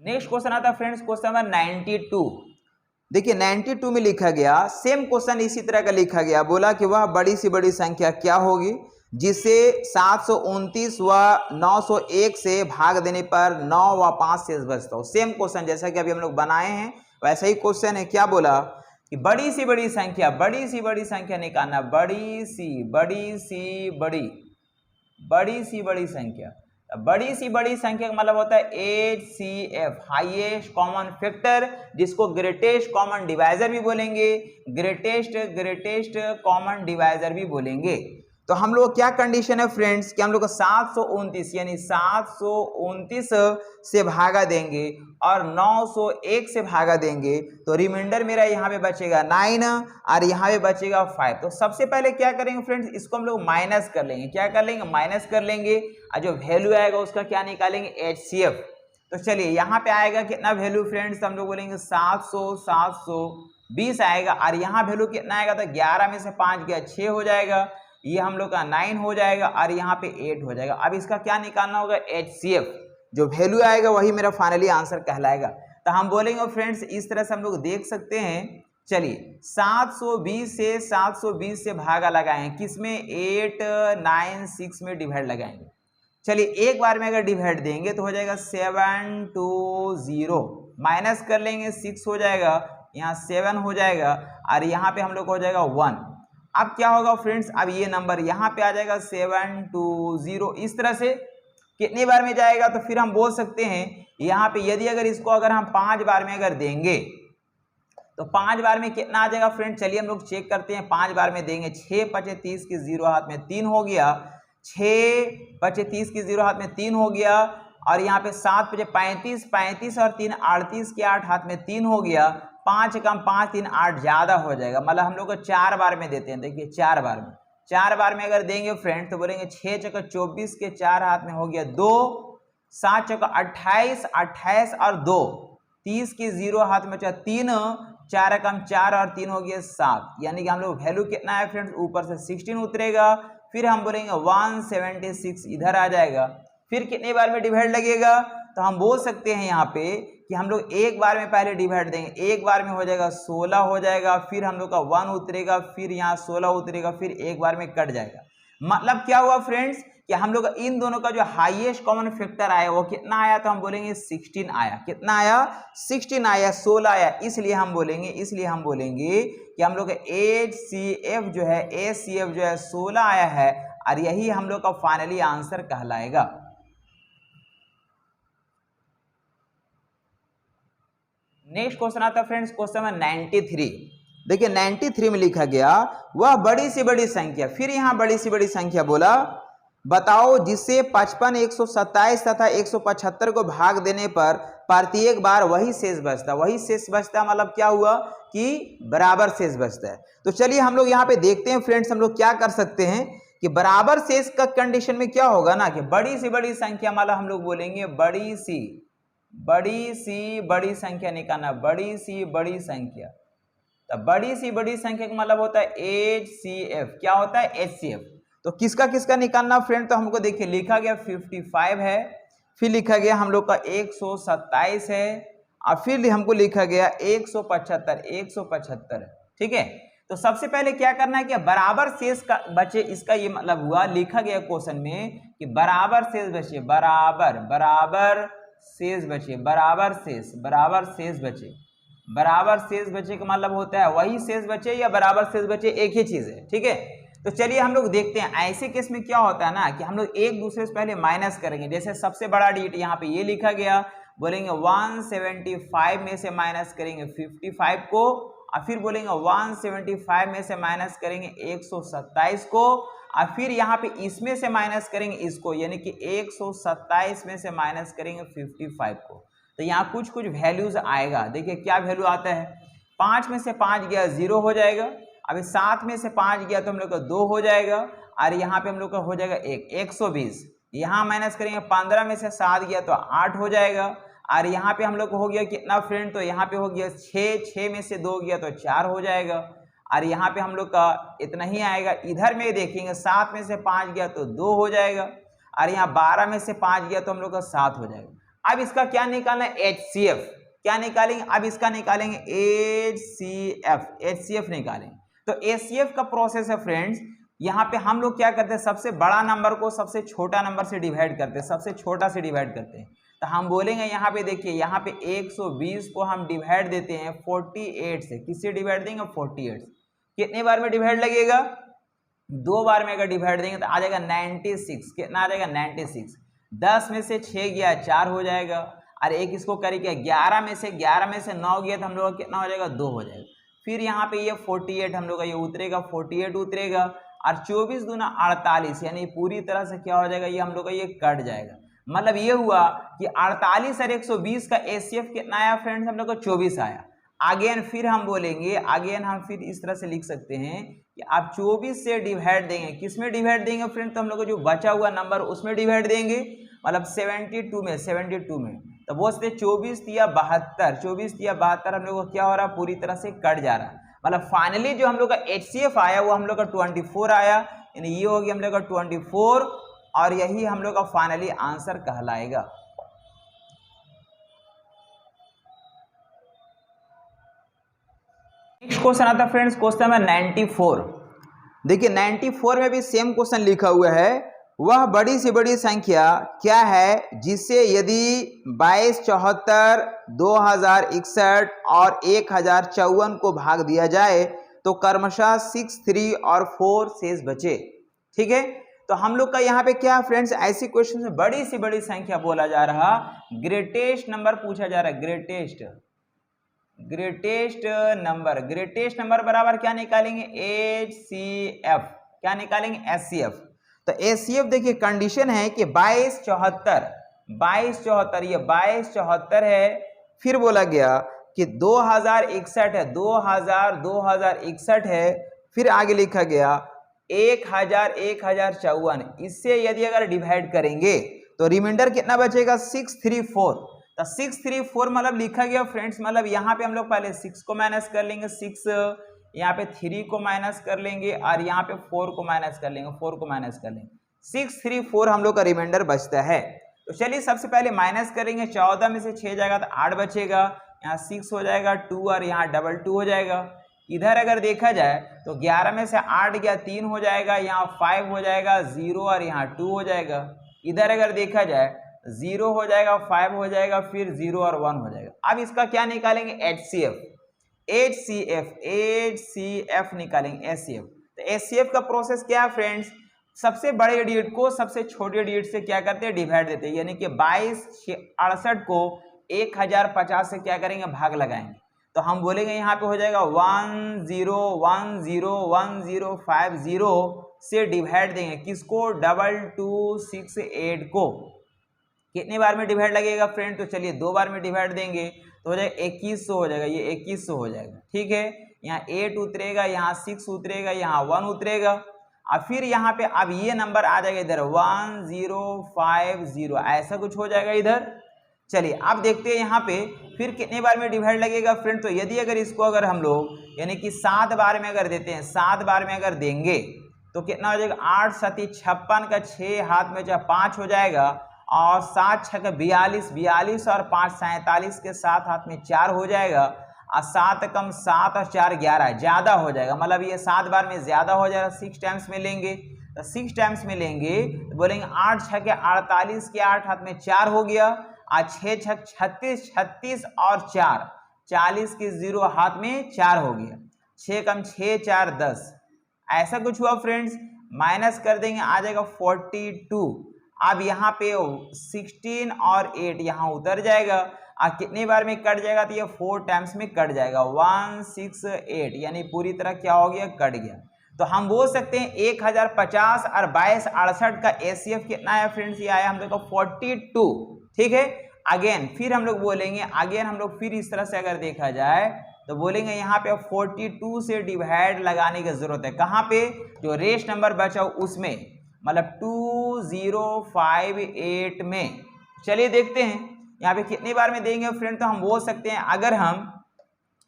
नेक्स्ट क्वेश्चन आता है फ्रेंड्स, क्वेश्चन नंबर 92। देखिए 92 में लिखा गया, सेम क्वेश्चन इसी तरह का लिखा गया, बोला कि वह बड़ी सी बड़ी संख्या क्या होगी जिसे 729 व 901 से भाग देने पर 9 व 5 शेष बचता हो। सेम क्वेश्चन जैसा कि अभी हम लोग बनाए हैं वैसा ही क्वेश्चन है। क्या बोला कि बड़ी सी बड़ी संख्या निकालना, बड़ी सी बड़ी संख्या का मतलब होता है HCF, हाईएस्ट कॉमन फैक्टर, जिसको ग्रेटेस्ट कॉमन डिवाइजर भी बोलेंगे, ग्रेटेस्ट कॉमन डिवाइजर भी बोलेंगे। तो हम लोग क्या कंडीशन है फ्रेंड्स कि हम लोग को 729 यानी 729 से भागा देंगे और 901 से भागा देंगे, तो रिमाइंडर मेरा यहाँ पे बचेगा 9 और यहाँ पे बचेगा 5। तो सबसे पहले क्या करेंगे फ्रेंड्स, इसको हम लोग माइनस कर लेंगे। क्या कर लेंगे, माइनस कर लेंगे, और जो वैल्यू आएगा उसका क्या निकालेंगे, HCF। तो चलिए यहाँ पे आएगा कितना वैल्यू फ्रेंड्स, हम लोग बोलेंगे 720 आएगा, और यहाँ वैल्यू कितना आएगा, तो 11 में से 5 गया 6 हो जाएगा, ये हम लोग का 9 हो जाएगा, और यहाँ पे 8 हो जाएगा। अब इसका क्या निकालना होगा, HCF, जो वैल्यू आएगा वही मेरा फाइनली आंसर कहलाएगा। तो हम बोलेंगे फ्रेंड्स इस तरह से हम लोग देख सकते हैं। चलिए 720 से भागा लगाएं, किसमें, 896 में डिवाइड लगाएंगे। चलिए एक बार में अगर डिवाइड देंगे तो हो जाएगा 720, माइनस कर लेंगे 6 हो जाएगा, यहाँ 7 हो जाएगा, और यहाँ पे हम लोग हो जाएगा 1। अब क्या होगा फ्रेंड्स, अब ये नंबर यहाँ पे आ जाएगा 720। इस तरह से कितनी बार में जाएगा, तो फिर हम बोल सकते हैं यहाँ पे यदि अगर इसको अगर हम 5 बार में अगर देंगे तो 5 बार में कितना आ जाएगा फ्रेंड, चलिए हम लोग चेक करते हैं। 5 बार में देंगे, 6 5 30 की 0 हाथ में 3 हो गया, 6 5 30 की 0 हाथ में 3 हो गया, और यहाँ पे 7 5 35 और 3 38 के 8 हाथ में 3 हो गया, 5 कम 5 3 8 ज्यादा हो जाएगा, मतलब हम लोग को 4 बार में देते हैं। देखिए 4 बार में अगर देंगे फ्रेंड तो बोलेंगे 6 चौका 24 के 4 हाथ में हो गया 2, 7 चौका 28 और 2, 30 की 0 हाथ में बचा 3, 4 कम 4 और 3 हो गया 7, यानी कि हम लोग वैल्यू कितना है फ्रेंड्स, ऊपर से 16 उतरेगा, फिर हम बोलेंगे 176 इधर आ जाएगा। फिर कितने बार में डिवाइड लगेगा, तो हम बोल सकते हैं यहाँ पे कि हम लोग एक बार में पहले डिवाइड देंगे, एक बार में हो जाएगा 16 हो जाएगा, फिर हम लोग का 1 उतरेगा, फिर यहाँ 16 उतरेगा, फिर एक बार में कट जाएगा। मतलब क्या हुआ फ्रेंड्स कि हम लोग इन दोनों का जो हाईएस्ट कॉमन फैक्टर आया वो कितना आया, तो हम बोलेंगे 16 आया। कितना आया, 16 आया, 16 आया, इसलिए हम बोलेंगे कि हम लोग का HCF जो है, HCF जो है 16 आया है, और यही हम लोग का फाइनली आंसर कहलाएगा। नेक्स्ट क्वेश्चन आता है फ्रेंड्स, क्वेश्चन नंबर 93। देखिए 93 में लिखा गया, वह बड़ी से बड़ी संख्या, फिर यहां बड़ी से बड़ी संख्या बोला, बताओ जिससे 55, 127 तथा 175 को भाग देने पर प्रत्येक बार वही शेष बचता। वही शेष बचता मतलब क्या हुआ कि बराबर शेष बचता है। तो चलिए हम लोग यहाँ पे देखते हैं फ्रेंड्स, हम लोग क्या कर सकते हैं कि बराबर शेष का कंडीशन में क्या होगा ना कि बड़ी से बड़ी संख्या मतलब हम लोग बोलेंगे बड़ी सी बड़ी संख्या निकालना, बड़ी सी बड़ी संख्या। तो बड़ी सी बड़ी संख्या का मतलब होता है HCF। क्या होता है, HCF। तो किसका किसका निकालना फ्रेंड, तो हमको देखिए लिखा गया 55 है, फिर लिखा गया हम लोग का 127 है, और फिर हमको लिखा गया 175 ठीक है। तो सबसे पहले क्या करना है कि बराबर शेष का बचे, इसका ये मतलब हुआ, लिखा गया क्वेश्चन में कि बराबर शेष बचे, बराबर शेष बचे, बराबर शेष बचे का मतलब होता है वही शेष बचे या बराबर शेष बचे, एक ही चीज है, ठीक है। तो चलिए हम लोग देखते हैं ऐसे केस में क्या होता है ना कि हम लोग एक दूसरे से पहले माइनस करेंगे। जैसे सबसे बड़ा डिजिट यहाँ पे ये लिखा गया, बोलेंगे 175 में से माइनस करेंगे 55 को, और फिर बोलेंगे 175 में से माइनस करेंगे 127 को, और फिर यहाँ पे इसमें से माइनस करेंगे इसको, यानी कि 127 में से माइनस करेंगे 55 को। तो यहाँ कुछ कुछ वैल्यूज आएगा। देखिए क्या वैल्यू आता है, 5 में से 5 गया 0 हो जाएगा, अभी 7 में से 5 गया तो हम लोग का 2 हो जाएगा, और यहाँ पे हम लोग का हो जाएगा 120। यहाँ माइनस करेंगे 15 में से 7 गया तो 8 हो जाएगा, और यहाँ पे हम लोग को हो गया कितना फ्रेंड, तो यहाँ पे हो गया 6 में से 2 गया तो 4 हो जाएगा, और यहाँ पे हम लोग का इतना ही आएगा। इधर में देखेंगे 7 में से 5 गया तो 2 हो जाएगा, और यहाँ 12 में से 5 गया तो हम लोग का 7 हो जाएगा। अब इसका क्या निकालना है, HCF। क्या निकालेंगे, अब इसका निकालेंगे HCF निकालेंगे। तो HCF का प्रोसेस है फ्रेंड्स, यहाँ पे हम लोग क्या करते हैं, सबसे बड़ा नंबर को सबसे छोटा नंबर से डिवाइड करते हैं, सबसे छोटा से डिवाइड करते हैं। तो हम बोलेंगे यहाँ पे देखिए, यहाँ पे 120 को हम डिवाइड देते हैं 48 से। किससे डिवाइड देंगे, 48 से। कितने बार में डिवाइड लगेगा, 2 बार में अगर डिवाइड देंगे तो आ जाएगा 96। कितना आ जाएगा, 96। 10 में से 6 गया 4 हो जाएगा, और एक इसको करेंगे 11 में से 9 गया तो हम लोग का कितना हो जाएगा, 2 हो जाएगा। फिर यहाँ पे ये 48 हम लोग का ये उतरेगा, 48 उतरेगा, और 24 दूना 48, यानी पूरी तरह से क्या हो जाएगा, ये हम लोग का ये कट जाएगा। मतलब ये हुआ कि 48 और 120 का HCF कितना आया फ्रेंड्स, हम लोग का 24 आया। अगेन फिर हम बोलेंगे, अगेन हम फिर इस तरह से लिख सकते हैं कि आप 24 से डिवाइड देंगे, किस में डिवाइड देंगे फ्रेंड, तो हम लोग को जो बचा हुआ नंबर उसमें डिवाइड देंगे, मतलब 72 में। तो वो से 24 या 72 हम लोग को क्या हो रहा है, पूरी तरह से कट जा रहा है। मतलब फाइनली जो हम लोग का HCF आया वो हम लोग का 24 आया, यानी ये हो गया हम लोग का 24, और यही हम लोग का फाइनली आंसर कहलाएगा। नेक्स्ट क्वेश्चन आता है फ्रेंड्स, क्वेश्चन नंबर 94। देखिए 94 में भी सेम क्वेश्चन लिखा हुआ है, वह बड़ी से बड़ी संख्या क्या है जिससे यदि 2274, 2061 और 1054 को भाग दिया जाए तो क्रमशः 6, 3 और 4 शेष बचे। ठीक है, तो हम लोग का यहाँ पे क्या फ्रेंड्स, ऐसी क्वेश्चन में बड़ी से बड़ी संख्या बोला जा रहा, ग्रेटेस्ट नंबर पूछा जा रहा है, ग्रेटेस्ट नंबर बराबर क्या निकालेंगे, HCF। क्या निकालेंगे, HCF। तो HCF देखिए कंडीशन है कि 2274, ये 2274 है, फिर बोला गया कि 2061 है, 2061 है, फिर आगे लिखा गया 1054। इससे यदि अगर डिवाइड करेंगे तो रिमाइंडर कितना बचेगा, 634। तो 634 मतलब लिखा गया फ्रेंड्स, मतलब यहाँ पे हम लोग पहले 6 को माइनस कर लेंगे, 6 यहाँ पे 3 को माइनस कर लेंगे और यहाँ पे 4 को माइनस कर लेंगे, 4 को माइनस कर लेंगे, 634 हम लोग का रिमाइंडर बचता है। तो चलिए सबसे पहले माइनस करेंगे, 14 में से 6 जाएगा तो 8 बचेगा, यहाँ 6 हो जाएगा 2 और यहाँ 2 हो जाएगा। इधर अगर देखा जाए तो 11 में से 8 गया 3 हो जाएगा, यहाँ 5 हो जाएगा 0 और यहाँ 2 हो जाएगा। इधर अगर देखा जाए 0 हो जाएगा, 5 हो जाएगा, फिर 0 और 1 हो जाएगा। अब इसका क्या निकालेंगे, HCF निकालेंगे, HCF। तो HCF का प्रोसेस क्या है फ्रेंड्स, सबसे बड़े डिजिट को सबसे छोटे डिजिट से क्या करते हैं, डिवाइड देते हैं, यानी कि 2268 को 1050 से क्या करेंगे, भाग लगाएंगे। तो हम बोलेंगे यहाँ पे हो जाएगा 10101050 से डिवाइड देंगे, किसको, 2268 को। कितने बार में डिवाइड लगेगा फ्रेंड, तो चलिए 2 बार में डिवाइड देंगे तो हो जाएगा 2100 हो जाएगा, ये 2100 हो जाएगा। ठीक है, यहाँ 8 उतरेगा, यहाँ 6 उतरेगा, यहाँ 1 उतरेगा, और फिर यहाँ पे अब ये नंबर आ जाएगा इधर 1050, ऐसा कुछ हो जाएगा इधर। चलिए अब देखते हैं यहाँ पे फिर कितने बार में डिवाइड लगेगा फ्रेंड। तो यदि अगर इसको अगर हम लोग यानी कि 7 बार में अगर देते हैं, 7 बार में अगर देंगे तो कितना हो जाएगा, 8 7 56 का 6 हाथ में 5 हो जाएगा, और 7 6 42, 42 और 5 47 के 7 हाथ में 4 हो जाएगा, और 7 कम 7 और 4 11, ज़्यादा हो जाएगा, मतलब ये 7 बार में ज़्यादा हो जाएगा, 6 टाइम्स में लेंगे। तो 6 टाइम्स में लेंगे तो बोलेंगे 8 6 48 के 8 हाथ में 4 हो गया, और 6 6 36, 36 और 4 40 के 0 हाथ में 4 हो गया, 6 कम 6 4 10, ऐसा कुछ हुआ फ्रेंड्स। माइनस कर देंगे, आ जाएगा 42। अब यहाँ पे 16 और 8 यहाँ उतर जाएगा, और कितने बार में कट जाएगा, तो ये 4 टाइम्स में कट जाएगा, 168, यानी पूरी तरह क्या हो गया, कट गया। तो हम बोल सकते हैं 1050 और 2268 का HCF कितना है फ्रेंड्स, ये आया हम लोग का 42। ठीक है, अगेन फिर हम लोग बोलेंगे, अगेन हम लोग फिर इस तरह से अगर देखा जाए तो बोलेंगे यहाँ पे 42 से डिवाइड लगाने की जरूरत है, कहाँ पे, जो रेस्ट नंबर बचा उसमें, मतलब 2058 में। चलिए देखते हैं यहाँ पे कितनी बार में देंगे फ्रेंड। तो हम बोल सकते हैं अगर हम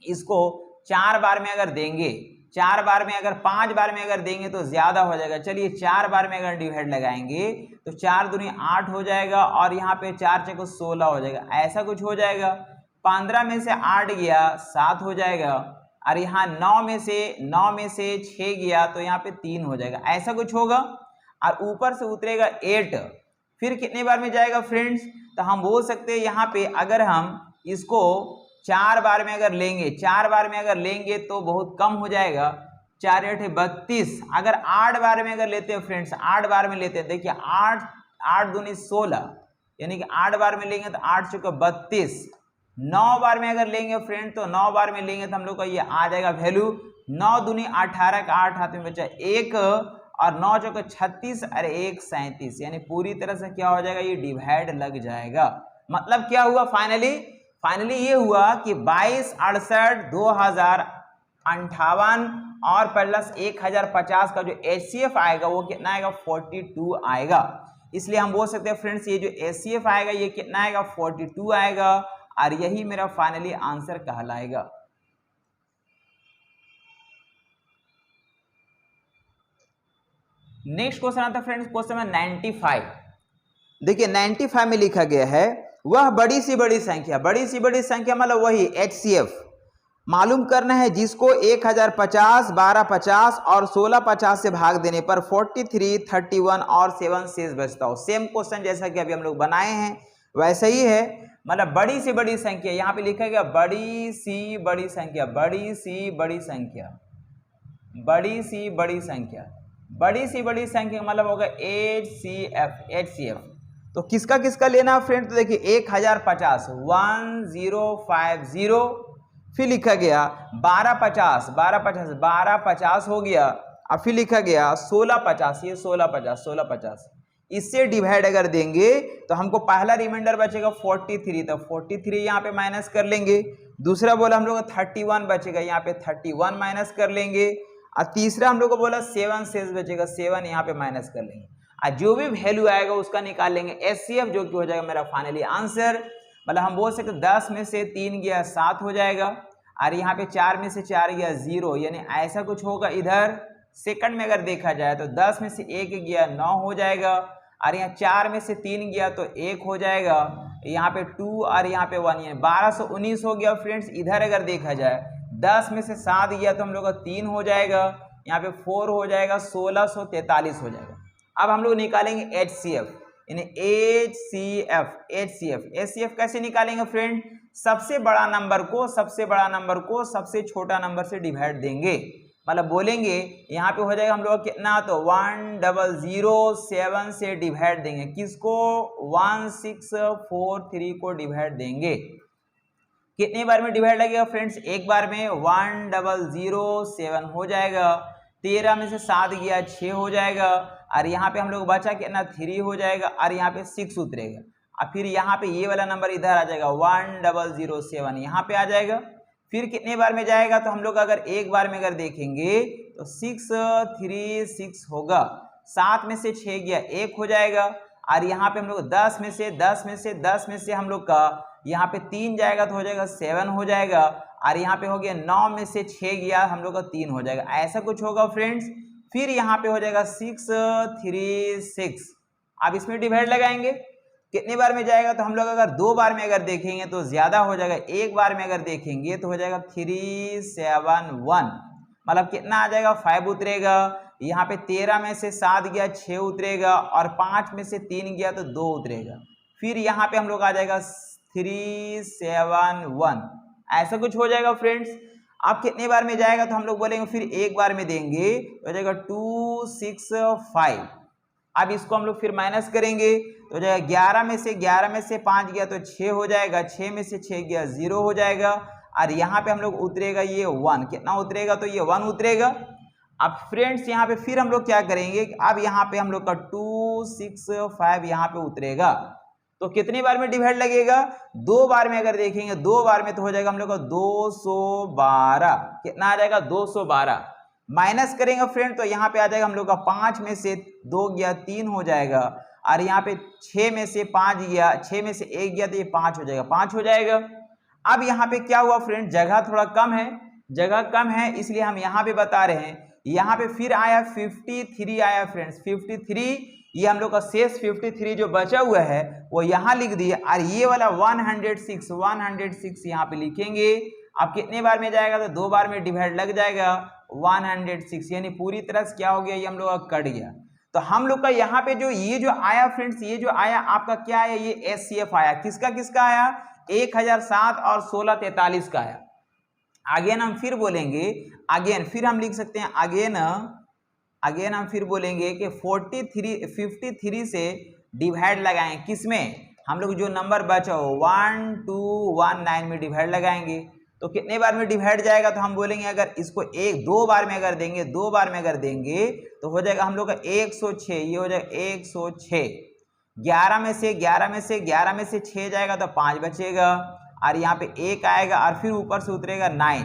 इसको 4 बार में अगर देंगे, 4 बार में अगर 5 बार में अगर देंगे तो ज्यादा हो जाएगा। चलिए 4 बार में अगर डिवाइड लगाएंगे तो 4 दूनी 8 हो जाएगा, और यहाँ पे 4 6 16 हो जाएगा, ऐसा कुछ हो जाएगा। 15 में से 8 गया 7 हो जाएगा, और यहाँ 9 में से 6 गया तो यहाँ पे 3 हो जाएगा, ऐसा कुछ होगा। और ऊपर से उतरेगा 8, फिर कितने बार में जाएगा फ्रेंड्स, तो हम बोल सकते हैं यहाँ पे अगर हम इसको 4 बार में अगर लेंगे, 4 बार में अगर लेंगे तो बहुत कम हो जाएगा, 4 8 32। अगर 8 बार में अगर लेते हैं फ्रेंड्स, 8 बार में लेते हैं, देखिए 8 दूनी 16, यानी कि 8 बार में लेंगे तो 8 चौके 32। 9 बार में अगर लेंगे फ्रेंड, तो 9 बार में लेंगे तो हम लोग का ये आ जाएगा वैल्यू 9 दूनी 18 का 8 हाथ में बचा 1, और 9 चौके 36 और 1 37, यानी पूरी तरह से क्या हो जाएगा, ये डिवाइड लग जाएगा। मतलब क्या हुआ, फाइनली ये हुआ कि 22 68 2058 और प्लस 1050 का जो HCF आएगा वो कितना आएगा, 42 आएगा। इसलिए हम बोल सकते हैं फ्रेंड्स ये जो HCF आएगा ये कितना आएगा, 42 आएगा, और यही मेरा फाइनली आंसर कहलाएगा। नेक्स्ट क्वेश्चन आता है फ्रेंड्स, क्वेश्चन नंबर 95। देखिए 95 में लिखा गया है, वह बड़ी सी बड़ी संख्या मतलब वही HCF मालूम करना है जिसको 1050, 1250 और 1650 से भाग देने पर 43, 31 और 7 शेष बचता हो। सेम क्वेश्चन जैसा कि अभी हम लोग बनाए हैं वैसा ही है, मतलब बड़ी सी बड़ी संख्या, यहाँ पे लिखा गया बड़ी सी बड़ी संख्या, बड़ी सी बड़ी संख्या, बड़ी सी बड़ी संख्या, बड़ी सी बड़ी संख्या मतलब होगा HCF। तो किसका किसका लेना फ्रेंड, तो देखिए 1050 1050, फिर लिखा गया 1250 हो गया, और फिर लिखा गया 1650, ये 1650 इससे डिवाइड अगर देंगे तो हमको पहला रिमाइंडर बचेगा 43, तो 43 यहाँ पे माइनस कर लेंगे। दूसरा बोला हम लोग 31 बचेगा, यहाँ पे 31 माइनस कर लेंगे, और तीसरा हम लोग को बोला 7 शेष बचेगा, 7 यहाँ पे माइनस कर लेंगे, और जो भी वैल्यू आएगा उसका निकाल लेंगे HCF, जो कि हो जाएगा मेरा फाइनली आंसर। मतलब हम बोल सकते 10 में से 3 गया 7 हो जाएगा, और यहाँ पे 4 में से 4 गया 0, यानी ऐसा कुछ होगा। इधर सेकंड में अगर देखा जाए तो 10 में से 1 गया 9 हो जाएगा, और यहाँ 4 में से 3 गया तो 1 हो जाएगा, यहाँ पे 2 और यहाँ पे 1, यानी 1219 हो गया फ्रेंड्स। इधर अगर देखा जाए 10 में से 7 गया तो हम लोग का 3 हो जाएगा, यहाँ पे 4 हो जाएगा, 1643 हो जाएगा। अब हम लोग निकालेंगे HCF, यानी HCF कैसे निकालेंगे फ्रेंड? सबसे बड़ा नंबर को सबसे छोटा नंबर से डिवाइड देंगे, मतलब बोलेंगे यहाँ पे हो जाएगा हम लोग कितना, तो 1007 से डिवाइड देंगे, किसको? 1643 को डिवाइड देंगे। कितने बार में डिवाइड लगेगा फ्रेंड्स? एक बार में 1007 हो जाएगा, 13 में से 7 गया 6 हो जाएगा, और यहाँ पे हम लोग बचा कितना 3 हो जाएगा, और यहाँ पे 6 उतरेगा, और फिर यहाँ पे ये वाला नंबर इधर आ जाएगा 1007 यहाँ पे आ जाएगा। फिर कितने बार में जाएगा? तो हम लोग अगर एक बार में अगर देखेंगे तो 636 होगा, 7 में से 6 गया 1 हो जाएगा, और यहाँ पे हम लोग 10 में से हम लोग का यहाँ पे 3 जाएगा तो हो जाएगा 7 हो जाएगा, और यहाँ पे हो गया 9 में से 6 गया हम लोग का 3 हो जाएगा, ऐसा कुछ होगा फ्रेंड्स। फिर यहाँ पे हो जाएगा 636। अब इसमें डिवाइड लगाएंगे, कितने बार में जाएगा? तो हम लोग अगर 2 बार में अगर देखेंगे तो ज्यादा हो जाएगा, एक बार में अगर देखेंगे तो हो जाएगा 371, मतलब कितना आ जाएगा 5 उतरेगा, यहाँ पे 13 में से 7 गया 6 उतरेगा, और 5 में से 3 गया तो 2 उतरेगा, फिर यहाँ पे हम लोग आ जाएगा 371, ऐसा कुछ हो जाएगा फ्रेंड्स। अब कितने बार में जाएगा? तो हम लोग बोलेंगे फिर एक बार में देंगे तो हो जाएगा 265। अब इसको हम लोग फिर माइनस करेंगे तो हो जाएगा 11 में से 5 गया तो 6 हो जाएगा, 6 में से 6 गया 0 हो जाएगा, और यहाँ पे हम लोग उतरेगा ये 1, कितना उतरेगा? तो ये 1 उतरेगा। अब फ्रेंड्स यहाँ पे फिर हम लोग क्या करेंगे, अब यहाँ पे हम लोग का 265 यहाँ पे उतरेगा, तो कितनी बार में डिवाइड लगेगा? 2 बार में अगर देखेंगे 2 बार में तो हो जाएगा हम लोग का 212, कितना आ जाएगा? 212। माइनस करेंगे फ्रेंड तो यहाँ पे आ जाएगा हम लोग का 5 में से 2 गया 3 हो जाएगा, और यहाँ पे 6 में से 5 गया, 6 में से 1 गया तो ये 5 हो जाएगा, 5 हो जाएगा। अब यहाँ पे क्या हुआ फ्रेंड, जगह थोड़ा कम है, इसलिए हम यहाँ पे बता रहे हैं। यहाँ पे फिर आया 53 आया फ्रेंड्स, 53, ये हम लोग का शेष 53 जो बचा हुआ है वो यहाँ लिख दिए, और ये वाला 106 यहाँ पे लिखेंगे। अब कितने बार में जाएगा? तो 2 बार में डिवाइड लग जाएगा 106, यानी पूरी तरह से क्या हो गया, ये हम लोग का कट गया। तो हम लोग का यहाँ पे जो ये जो आया फ्रेंड्स, ये जो आया आपका क्या आया, ये HCF आया, किसका आया? 1007 और 1643 का आया। अगेन हम फिर बोलेंगे, फिर हम लिख सकते हैं अगेन हम फिर बोलेंगे कि 53 से डिवाइड लगाएं, किसमें? हम लोग जो नंबर बचा हो 1219 में डिवाइड लगाएंगे, तो कितने बार में डिवाइड जाएगा? तो हम बोलेंगे अगर इसको 2 बार में अगर देंगे तो हो जाएगा हम लोग का 106, ये हो जाएगा 106। 11 में से 6 जाएगा तो 5 बचेगा, और यहाँ पे 1 आएगा, और फिर ऊपर से उतरेगा 9।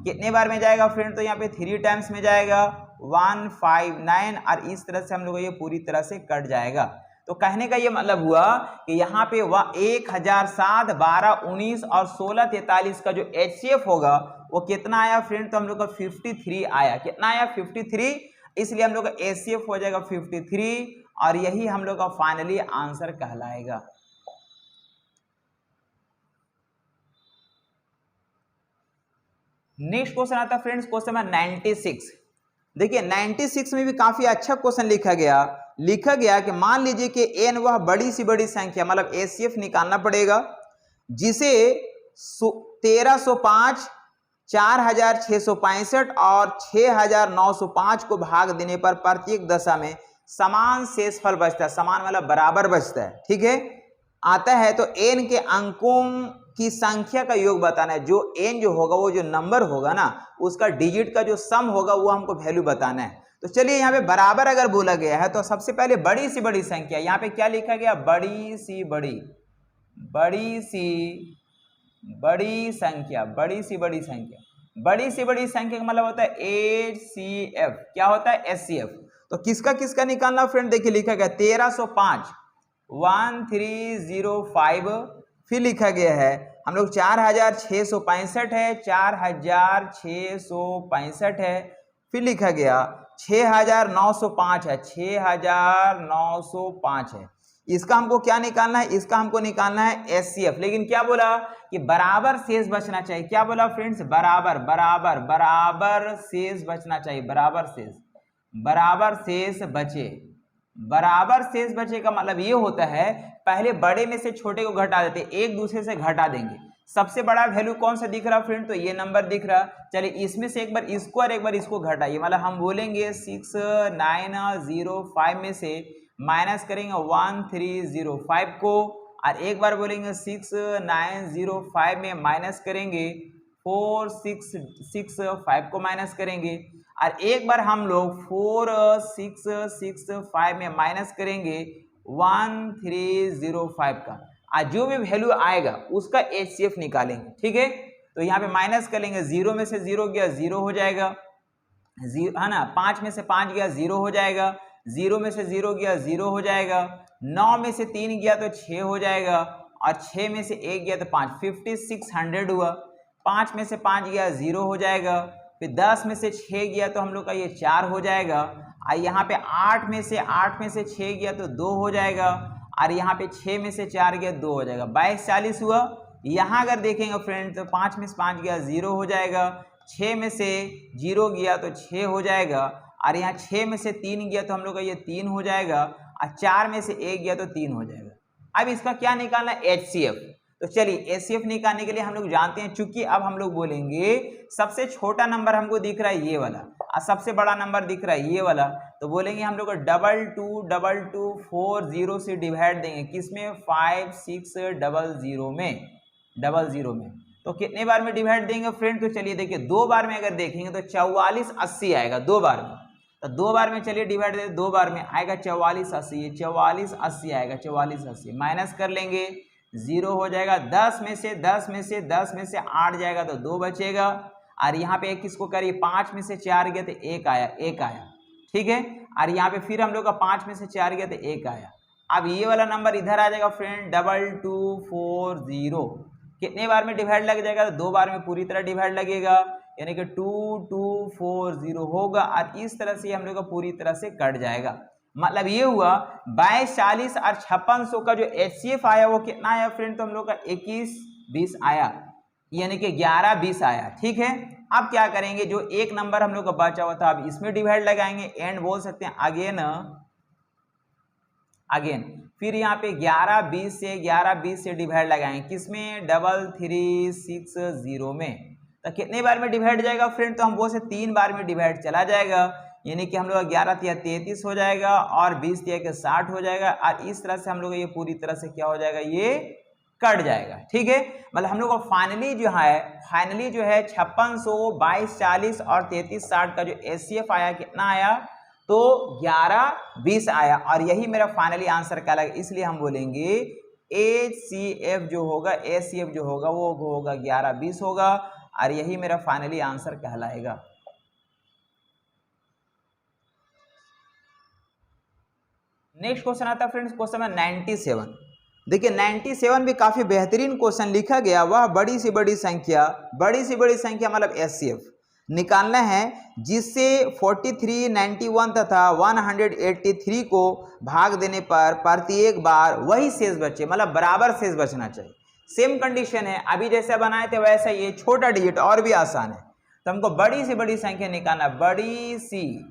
कितने बार में जाएगा फ्रेंड? तो यहाँ पे 3 टाइम्स में जाएगा 159, और इस तरह से हम लोग ये पूरी तरह से कट जाएगा। तो कहने का ये मतलब हुआ कि यहाँ पे 1007, 12, 19 और 1643 का जो HCF होगा वो कितना आया फ्रेंड? तो हम लोग का 53 आया। कितना आया? 53। इसलिए हम लोग का HCF हो जाएगा 53, और यही हम लोग का फाइनली आंसर कहलाएगा। नेक्स्ट क्वेश्चन आता है फ्रेंड्स, क्वेश्चन नंबर 96। देखिए 96 में भी काफी अच्छा क्वेश्चन लिखा गया कि मान लीजिए कि n वह बड़ी सी बड़ी संख्या, मतलब HCF निकालना पड़ेगा, जिसे 1305, 4665 और 6905 को भाग देने पर प्रत्येक दशा में समान शेषफल बचता है, समान मतलब बराबर बचता है, ठीक है, आता है। तो n के अंकों की संख्या का योग बताना है। जो n जो होगा, वो जो नंबर होगा ना, उसका डिजिट का जो सम होगा वो हमको वैल्यू बताना है। तो चलिए यहाँ पे बराबर अगर बोला गया है तो सबसे पहले बड़ी सी बड़ी संख्या, यहाँ पे क्या लिखा गया? बड़ी सी बड़ी संख्या का मतलब होता है HCF। क्या होता है? HCF। तो किसका निकालना फ्रेंड? देखिए लिखा गया 1305, 1305, फिर लिखा गया है हम लोग 4665 है, 4665 है। फिर लिखा गया 6905 है, 6905 है। इसका हमको क्या निकालना है, इसका हमको निकालना है एचसीएफ। लेकिन क्या बोला कि बराबर शेष बचना चाहिए। क्या बोला फ्रेंड्स, बराबर बराबर बराबर शेष बचना चाहिए, बराबर शेष बचे। बराबर शेष बचे का मतलब ये होता है पहले बड़े में से छोटे को घटा देते, एक दूसरे से घटा देंगे। सबसे बड़ा वैल्यू कौन सा दिख रहा फ्रेंड, तो ये नंबर दिख रहा। चलिए इसमें से एक बार इसको और एक बार इसको घटाइए, मतलब हम बोलेंगे 6905 में से माइनस करेंगे 1305 को, और एक बार बोलेंगे 6905 में माइनस करेंगे 465 को माइनस करेंगे, और एक बार हम लोग 4665 में माइनस करेंगे 1305 का। आज जो भी वैल्यू आएगा उसका एचसीएफ निकालेंगे, ठीक है। तो यहाँ पे माइनस कर लेंगे, 0 में से 0 गया 0 हो जाएगा, है ना। 5 में से 5 गया 0 हो जाएगा, 0 में से 0 गया 0 हो जाएगा, 9 में से 3 गया तो 6 हो जाएगा, और 6 में से 1 गया तो 5, 5600 हुआ। 5 में से 5 गया 0 हो जाएगा, फिर 10 में से 6 गया तो हम लोग का ये 4 हो जाएगा, और यहाँ पे 8 में से 6 गया तो 2 हो जाएगा, और यहाँ पे 6 में से 4 गया 2 हो जाएगा, 2240 हुआ। यहाँ अगर देखेंगे फ्रेंड तो 5 में से 5 गया 0 हो जाएगा, 6 में से 0 गया तो 6 हो जाएगा, और यहाँ 6 में से 3 गया तो हम लोग का ये 3 हो जाएगा, और 4 में से 1 गया तो 3 हो जाएगा। अब इसका क्या निकालना है, एचसीएफ। तो चलिए एचसीएफ निकालने के लिए हम लोग जानते हैं, चूंकि अब हम लोग बोलेंगे सबसे छोटा नंबर हमको दिख रहा है ये वाला, और सबसे बड़ा नंबर दिख रहा है ये वाला, तो बोलेंगे हम लोग 222240 से डिवाइड देंगे, किसमें, 5600 में, 00 में। तो कितने बार में डिवाइड देंगे फ्रेंड, तो चलिए देखिए 2 बार में अगर देखेंगे तो 4480 आएगा 2 बार में। तो 2 बार में चलिए डिवाइड दे, 2 बार में आएगा 4480, 4480 आएगा, 4480 माइनस कर लेंगे 0 हो जाएगा। 10 में से 8 जाएगा तो 2 बचेगा, और यहाँ पे एक किसको करिए, 5 में से 4 गया तो 1 आया, ठीक है। और यहाँ पे फिर हम लोग का 5 में से 4 गया तो 1 आया। अब ये वाला नंबर इधर आ जाएगा फ्रेंड 2240, कितने बार में डिवाइड लग जाएगा, तो 2 बार में पूरी तरह डिवाइड लगेगा, यानी कि 2240 होगा, और इस तरह से हम लोग का पूरी तरह से कट जाएगा। मतलब ये हुआ 2240 और 5600 का जो एचसीएफ आया वो कितना आया फ्रेंड, तो हम लोग का 2120 आया, यानी कि 1120 आया, ठीक है। अब क्या करेंगे, जो एक नंबर हम लोग का बचा हुआ था अब इसमें डिवाइड लगाएंगे, एंड बोल सकते हैं अगेन, फिर यहाँ पे 1120 से डिवाइड लगाएंगे, किसमें, 3360 में। तो कितने बार में डिवाइड जाएगा फ्रेंड, तो हम बोल सकते 3 बार में डिवाइड चला जाएगा, यानी कि हम लोग 11 तिया 33 हो जाएगा, और 20 तिया के 60 हो जाएगा, और इस तरह से हम लोग ये पूरी तरह से क्या हो जाएगा, ये कट जाएगा, ठीक है। मतलब हम लोग को फाइनली जो है 5600, 2240 और 3360 का जो एचसीएफ आया कितना आया, तो 1120 आया, और यही मेरा फाइनली आंसर कहलाएगा। इसलिए हम बोलेंगे एचसीएफ जो होगा वो होगा 1120 होगा, और यही मेरा फाइनली आंसर कहलाएगा। नेक्स्ट क्वेश्चन आता है फ्रेंड्स, क्वेश्चन है 97। देखिए 97 भी काफी बेहतरीन क्वेश्चन लिखा गया। वह बड़ी से बड़ी संख्या मतलब एचसीएफ निकालना है जिससे 43, 91 तथा 183 को भाग देने पर प्रत्येक बार वही शेष बचे, मतलब बराबर शेष बचना चाहिए। सेम कंडीशन है, अभी जैसे बनाए थे वैसा ये छोटा डिजिट और भी आसान है। तो हमको बड़ी से बड़ी संख्या निकालना, बड़ी सी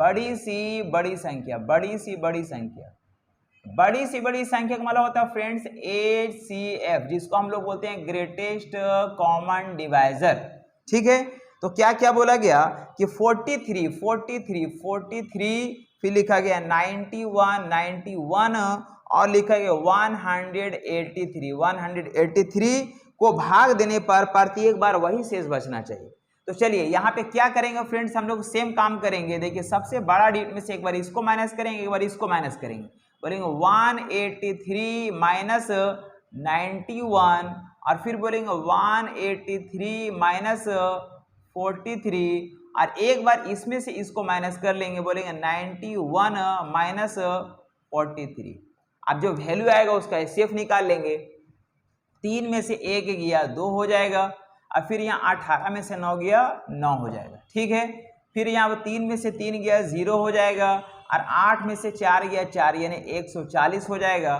बड़ी संख्या का मतलब होता है फ्रेंड्स एचसीएफ, जिसको हम लोग बोलते हैं ग्रेटेस्ट कॉमन डिवाइजर, ठीक है। तो क्या क्या बोला गया कि 43, फिर लिखा गया 91 और लिखा गया 183 को भाग देने पर प्रत्येक बार वही शेष बचना चाहिए। तो चलिए यहाँ पे क्या करेंगे फ्रेंड्स, हम लोग सेम काम करेंगे। देखिए सबसे बड़ा डिजिट में से एक बार इसको माइनस करेंगे, एक बार इसको माइनस करेंगे, बोलेंगे 183 माइनस 91, और फिर बोलेंगे 183 माइनस 43, और एक बार इसमें से इसको माइनस कर लेंगे, बोलेंगे 91 माइनस 43। अब जो वैल्यू आएगा उसका एचसीएफ निकाल लेंगे। 3 में से 1 गया 2 हो जाएगा, और फिर यहाँ 18 में से 9 गया 9 हो जाएगा, ठीक है। फिर यहाँ 3 में से 3 गया 0 हो जाएगा, और 8 में से 4 गया 4 यानी 140 हो जाएगा।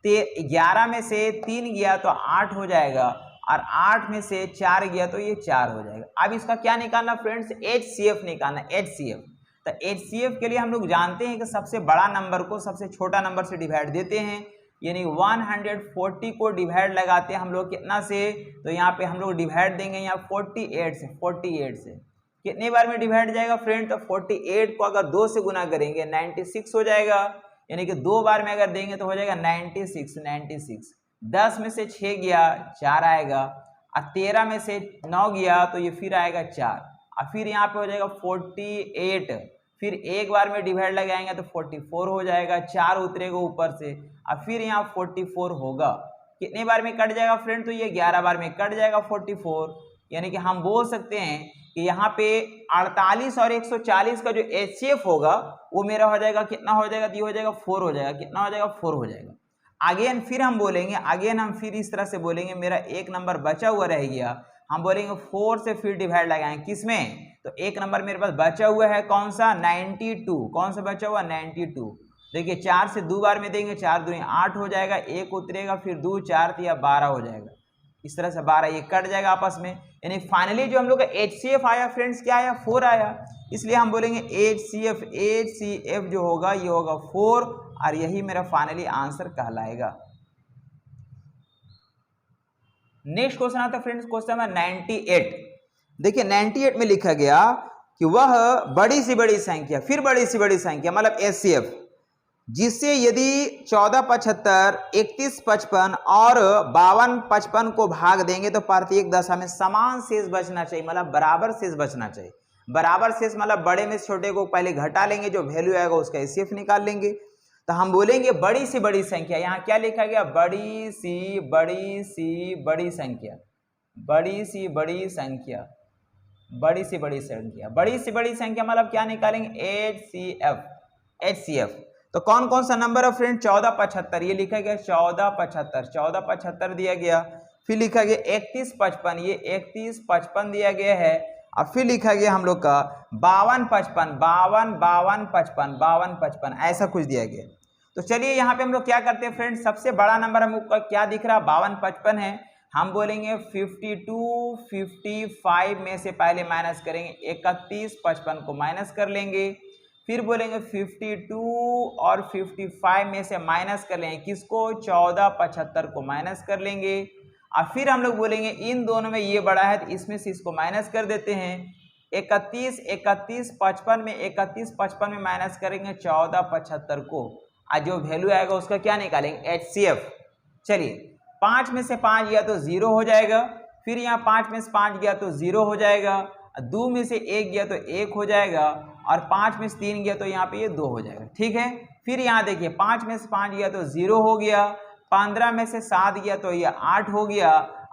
11 में से 3 गया तो 8 हो जाएगा, और 8 में से 4 गया तो ये 4 हो जाएगा। अब इसका क्या निकालना फ्रेंड्स, HCF निकालना, HCF। तो HCF के लिए हम लोग जानते हैं कि सबसे बड़ा नंबर को सबसे छोटा नंबर से डिवाइड देते हैं, यानी 140 को डिवाइड लगाते हैं हम लोग कितना से, तो यहाँ पे हम लोग डिवाइड देंगे यहाँ 48 से। कितने बार में डिवाइड जाएगा फ्रेंड, तो 48 को अगर 2 से गुना करेंगे 96 हो जाएगा, यानी कि 2 बार में अगर देंगे तो हो जाएगा 96। 10 में से 6 गया 4 आएगा, और 13 में से 9 गया तो ये फिर आएगा 4, और फिर यहाँ पे हो जाएगा 48, फिर एक बार में डिवाइड लगाएंगे तो 44 हो जाएगा, 4 उतरेगा ऊपर से, और फिर यहाँ 44 होगा। कितने बार में कट जाएगा फ्रेंड, तो ये 11 बार में कट जाएगा 44, यानी कि हम बोल सकते हैं कि यहाँ पे 48 और 140 का जो HCF होगा वो मेरा हो जाएगा, कितना हो जाएगा, तो ये हो जाएगा 4 हो जाएगा, कितना हो जाएगा 4 हो जाएगा। अगेन फिर हम बोलेंगे, हम फिर इस तरह से बोलेंगे, मेरा एक नंबर बचा हुआ रह गया, हम बोलेंगे 4 से फिर डिवाइड लगाएं किसमें, तो एक नंबर मेरे पास बचा हुआ है कौन सा, 92। कौन सा बचा हुआ, 92। देखिए 4 से 2 बार में देंगे, 4 दूनी 8 हो जाएगा, 1 उतरेगा, फिर 2 4 या 12 हो जाएगा, इस तरह से 12 ये कट जाएगा आपस में। यानी फाइनली जो हम लोग का HCF आया फ्रेंड्स क्या आया, 4 आया, इसलिए हम बोलेंगे HCF जो होगा ये होगा 4, और यही मेरा फाइनली आंसर कहलाएगा। नेक्स्ट क्वेश्चन आता है फ्रेंड्स, क्वेश्चन नंबर 98। देखिए 98 में लिखा गया कि वह बड़ी से बड़ी संख्या, फिर बड़ी से बड़ी संख्या मतलब HCF, जिससे यदि 14, 75, 31, 55 और 52, 55 को भाग देंगे तो प्रत्येक दशा में समान शेष बचना चाहिए, मतलब बराबर शेष बचना चाहिए। बराबर शेष मतलब बड़े में छोटे को पहले घटा लेंगे, जो वैल्यू आएगा उसका HCF निकाल लेंगे। तो हम बोलेंगे बड़ी से बड़ी संख्या, यहाँ क्या लिखा गया, बड़ी सी बड़ी संख्या, बड़ी सी बड़ी संख्या, बड़ी से बड़ी संख्या, बड़ी से बड़ी संख्या मतलब क्या निकालेंगे, HCF। तो कौन कौन सा नंबर है फ्रेंड, 14, 75, ये लिखा गया 14, 75 दिया गया। फिर लिखा गया 31, 55, ये 31, 55 दिया गया है। और फिर लिखा गया हम लोग का 52, 55, ऐसा कुछ दिया गया। तो चलिए यहाँ पे हम लोग क्या करते हैं फ्रेंड, सबसे बड़ा नंबर हमको क्या दिख रहा है, 52, 55 है। हम बोलेंगे 52, 55 में से पहले माइनस करेंगे 31, 55 को माइनस कर लेंगे। फिर बोलेंगे 52 और 55 में से माइनस कर लेंगे किसको, 14, 75 को माइनस कर लेंगे। और फिर हम लोग बोलेंगे इन दोनों में ये बड़ा है तो इसमें से इसको माइनस कर देते हैं। 31, 55 में 31, 55 में माइनस करेंगे 14, 75 को, और जो वैल्यू आएगा उसका क्या निकालेंगे, HCF। चलिए 5 में से 5 गया तो 0 हो जाएगा, फिर यहाँ 5 में से 5 गया तो 0 हो जाएगा, 2 में से 1 गया तो 1 हो जाएगा, और 5 में से 3 गया तो यहाँ पे ये 2 हो जाएगा, ठीक है। फिर यहाँ देखिए 5 में से 5 गया तो 0 हो गया, 15 में से 7 गया तो ये 8 हो गया,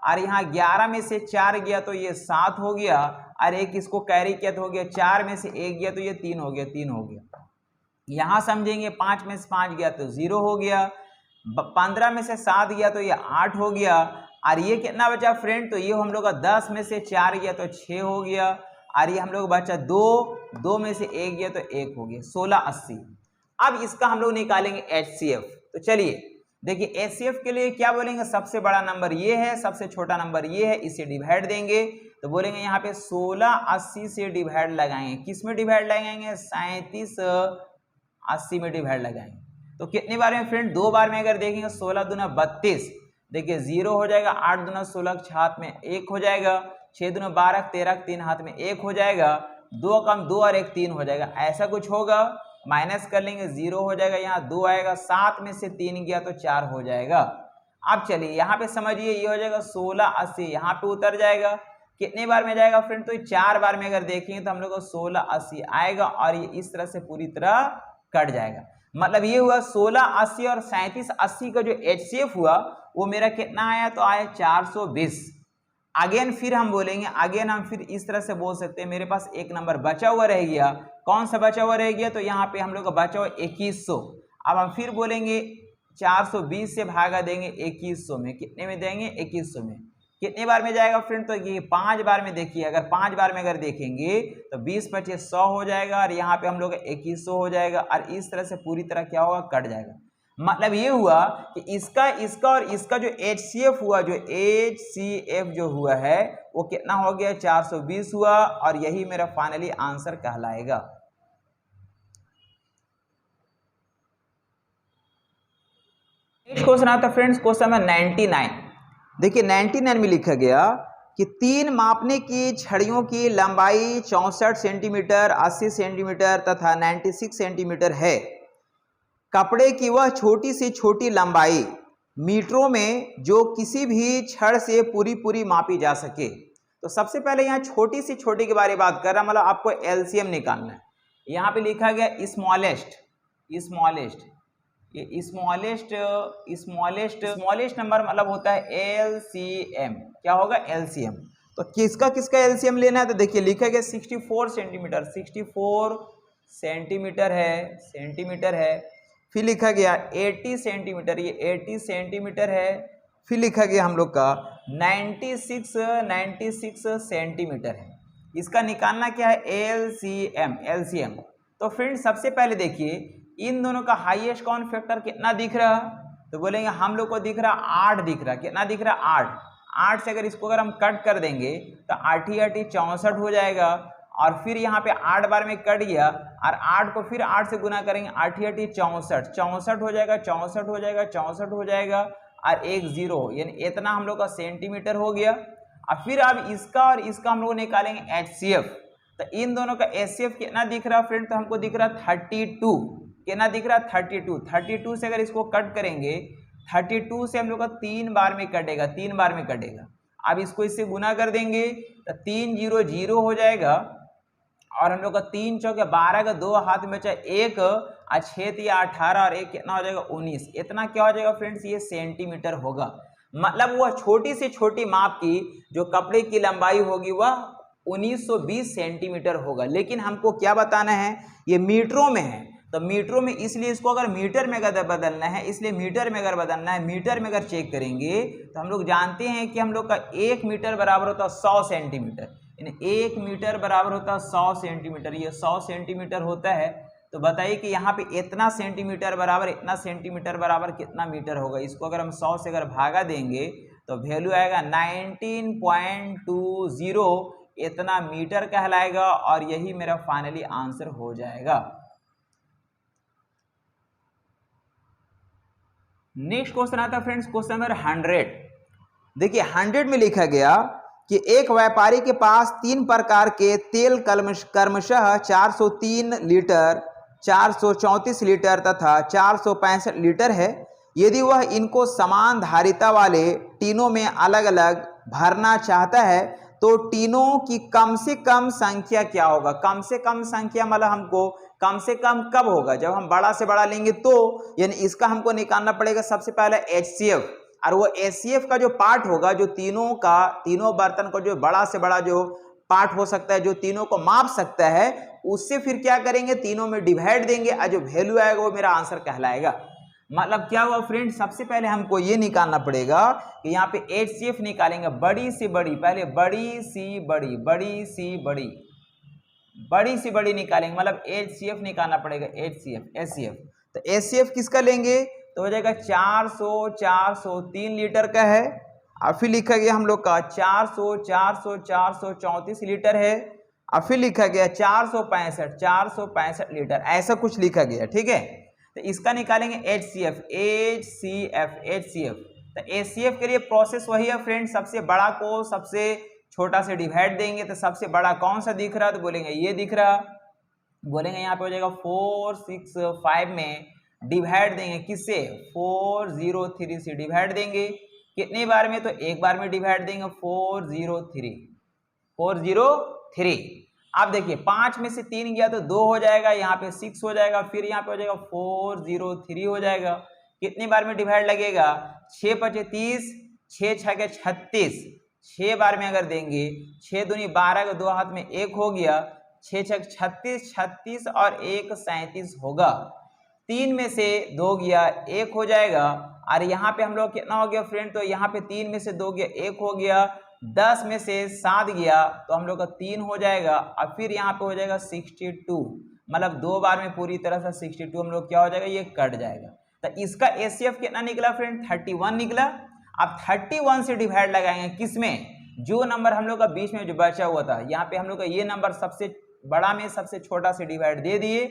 और यहाँ 11 में से 4 गया तो ये 7 हो गया, और एक इसको कैरी किया तो हो गया, 4 में से 1 गया तो ये 3 हो गया, 3 हो गया। यहाँ समझेंगे 5 में से 5 गया तो 0 हो गया, 15 में से 7 गया तो ये 8 हो गया, और ये कितना बचा फ्रेंड, तो ये हम लोग का 10 में से 4 गया तो 6 हो गया, और ये हम लोग बचा 2 में से 1 गया तो 1 हो गया, 16, 80। अब इसका हम लोग निकालेंगे HCF। तो चलिए देखिए HCF के लिए क्या बोलेंगे, सबसे बड़ा नंबर ये है, सबसे छोटा नंबर ये है, इसे डिवाइड देंगे तो बोलेंगे यहाँ पे 16, 80 से डिवाइड लगाएंगे, किस में डिवाइड लगाएंगे, 37, 80 में डिवाइड लगाएंगे। तो कितनी बार में फ्रेंड, 2 बार में अगर देखेंगे 16 दूना 32, देखिए 0 हो जाएगा, 8 दूना 16, 6 हाथ में 1 हो जाएगा, 6 दूना 12, 13, 3 हाथ में 1 हो जाएगा, 2 कम 2 और 1 3 हो जाएगा, ऐसा कुछ होगा। माइनस कर लेंगे 0 हो जाएगा, यहाँ 2 आएगा, 7 में से 3 गया तो 4 हो जाएगा। अब चलिए यहाँ पे समझिए ये हो जाएगा 16, 80, यहाँ पे उतर जाएगा, कितने बार में जाएगा फ्रेंड, तो 4 बार में अगर देखेंगे तो हम लोग को 16, 80 आएगा, और ये इस तरह से पूरी तरह कट जाएगा। मतलब ये हुआ 16, 80 और 37, 80 का जो HCF हुआ वो मेरा कितना आया, तो आया 420। अगेन फिर हम बोलेंगे, हम फिर इस तरह से बोल सकते हैं, मेरे पास एक नंबर बचा हुआ रह गया, कौन सा बचा हुआ रह गया, तो यहाँ पे हम लोग का बचा हुआ 2100। अब हम फिर बोलेंगे 420 से भागा देंगे 2100 में, कितने में देंगे 2100 में, कितने बार में जाएगा फ्रेंड, तो ये 5 बार में देखिए, अगर 5 बार में अगर देखेंगे तो 20 25 100 हो जाएगा और यहाँ पे हम लोग 2100 हो जाएगा और इस तरह से पूरी तरह क्या होगा, कट जाएगा। मतलब ये हुआ कि इसका और इसका जो HCF हुआ, जो HCF जो हुआ है वो कितना हो गया, 420 हुआ और यही मेरा फाइनली आंसर कहलाएगा। नेक्स्ट क्वेश्चन आता है फ्रेंड्स, क्वेश्चन नंबर 99। देखिए 99 में लिखा गया कि 3 मापने की छड़ियों की लंबाई 64 सेंटीमीटर, 80 सेंटीमीटर तथा 96 सेंटीमीटर है। कपड़े की वह छोटी से छोटी लंबाई मीटरों में जो किसी भी छड़ से पूरी मापी जा सके। तो सबसे पहले यहाँ छोटी से छोटी के बारे में बात कर रहा, मतलब आपको एलसीएम निकालना है। यहाँ पे लिखा गया स्मॉलेस्ट, ये स्मॉलेस्ट नंबर मतलब होता है एलसीएम। क्या होगा, एलसीएम। तो किसका एलसीएम लेना है, तो देखिए लिखा गया 64 सेंटीमीटर, 64 सेंटीमीटर है। फिर लिखा गया 80 सेंटीमीटर, ये 80 सेंटीमीटर है। फिर लिखा गया हम लोग का 96 सेंटीमीटर है। इसका निकालना क्या है, एलसीएम। तो फ्रेंड्स सबसे पहले देखिए इन दोनों का हाईएस्ट कॉमन फैक्टर कितना दिख रहा, तो बोलेंगे हम लोग को दिख रहा 8 दिख रहा। कितना दिख रहा, 8 से अगर इसको अगर हम कट कर देंगे तो 8 8 64 हो जाएगा और फिर यहाँ पे 8 बार में कट गया और 8 को फिर 8 से गुना करेंगे, 8 8 64 हो जाएगा, 64 हो जाएगा और एक 0, यानी इतना हम लोग का सेंटीमीटर हो गया। और फिर अब इसका और इसका हम लोग निकालेंगे HCF। तो इन दोनों का HCF कितना दिख रहा फ्रेंड, तो हमको दिख रहा 32। कितना दिख रहा, 32 से अगर इसको कट करेंगे, 32 से हम लोग का 3 बार में कटेगा। अब इसको इससे गुना कर देंगे तो 3 0 0 हो जाएगा और हम लोग का 3 चौके 12 का 2 हाथ में बचा 1 और 6 या 18 और 1 कितना हो जाएगा 19। इतना क्या हो जाएगा फ्रेंड्स, ये सेंटीमीटर होगा। मतलब वह छोटी से छोटी माप की जो कपड़े की लंबाई होगी वह 1920 सेंटीमीटर होगा। लेकिन हमको क्या बताना है, ये मीटरों में है, तो मीटरों में इसलिए इसको अगर मीटर में अगर बदलना है, इसलिए मीटर में अगर बदलना है, मीटर में अगर चेक करेंगे तो हम लोग जानते हैं कि हम लोग का 1 मीटर बराबर होता है 100 सेंटीमीटर, यानी 1 मीटर बराबर होता है 100 सेंटीमीटर। ये 100 सेंटीमीटर होता है। तो बताइए कि यहाँ पे इतना सेंटीमीटर बराबर कितना मीटर होगा। इसको अगर हम 100 से अगर भागा देंगे तो वैल्यू आएगा 19.20, इतना मीटर कहलाएगा और यही मेरा फाइनली आंसर हो जाएगा। नेक्स्ट क्वेश्चन आता है फ्रेंड्स, क्वेश्चन नंबर 100। देखिए 100 में लिखा गया कि एक व्यापारी के पास 3 प्रकार के तेल क्रमशः 403 लीटर, 434 लीटर तथा 465 लीटर है। यदि वह इनको समान धारिता वाले टीनों में अलग अलग भरना चाहता है तो टीनों की कम से कम संख्या क्या होगा। कम से कम संख्या मतलब हमको कम से कम कब होगा, जब हम बड़ा से बड़ा लेंगे तो, यानी इसका हमको निकालना पड़ेगा सबसे पहले HCF। और वो HCF का जो पार्ट होगा, जो तीनों बर्तन को जो बड़ा से बड़ा जो पार्ट हो सकता है, जो तीनों को माप सकता है, उससे फिर क्या करेंगे, तीनों में डिवाइड देंगे और जो वैल्यू आएगा वो मेरा आंसर कहलाएगा। मतलब क्या हुआ फ्रेंड, सबसे पहले हमको ये निकालना पड़ेगा कि यहाँ पे HCF निकालेंगे, बड़ी से बड़ी, पहले बड़ी सी बड़ी निकालेंगे, मतलब HCF निकालना पड़ेगा, HCF। तो HCF किसका लेंगे, तो हो जाएगा 403 लीटर का है। और फिर लिखा गया हम लोग का 434 लीटर है। और फिर लिखा गया 465 लीटर, ऐसा कुछ लिखा गया, ठीक है। तो इसका निकालेंगे HCF। तो HCF के लिए प्रोसेस वही है फ्रेंड, सबसे बड़ा को सबसे छोटा से डिवाइड देंगे। तो सबसे बड़ा कौन सा दिख रहा है, तो बोलेंगे ये दिख रहा, बोलेंगे यहाँ पे हो जाएगा 465 में डिवाइड देंगे, किससे, 403 से डिवाइड देंगे। कितने बार में, तो एक बार में डिवाइड देंगे, 403। अब देखिए 5 में से 3 गया तो 2 हो जाएगा, यहाँ पे 6 हो जाएगा, फिर यहाँ पे हो जाएगा 403 हो जाएगा। कितनी बार में डिवाइड लगेगा, 6 5 30, 6 6 36, 6 बार में अगर देंगे, 6 दूनी 12 का 2 हाथ में 1 हो गया, 6 6 36 और 1 37 होगा। 3 में से 2 गया 1 हो जाएगा। और यहाँ पे हम लोग कितना हो गया फ्रेंड, तो यहाँ पे 3 में से 2 गया 1 हो गया, 10 में से 7 गया तो हम लोग का 3 हो जाएगा। अब फिर यहाँ पे हो जाएगा 62, मतलब 2 बार में पूरी तरह से 62 हम लोग क्या हो जाएगा, ये कट जाएगा। तो इसका एचसीएफ कितना निकला फ्रेंड, 31 निकला। अब 31 से डिवाइड लगाएंगे किसमें, जो नंबर हम लोग का बीच में जो बचा हुआ था, यहाँ पे हम लोग का ये नंबर सबसे बड़ा में सबसे छोटा से डिवाइड दे दिए।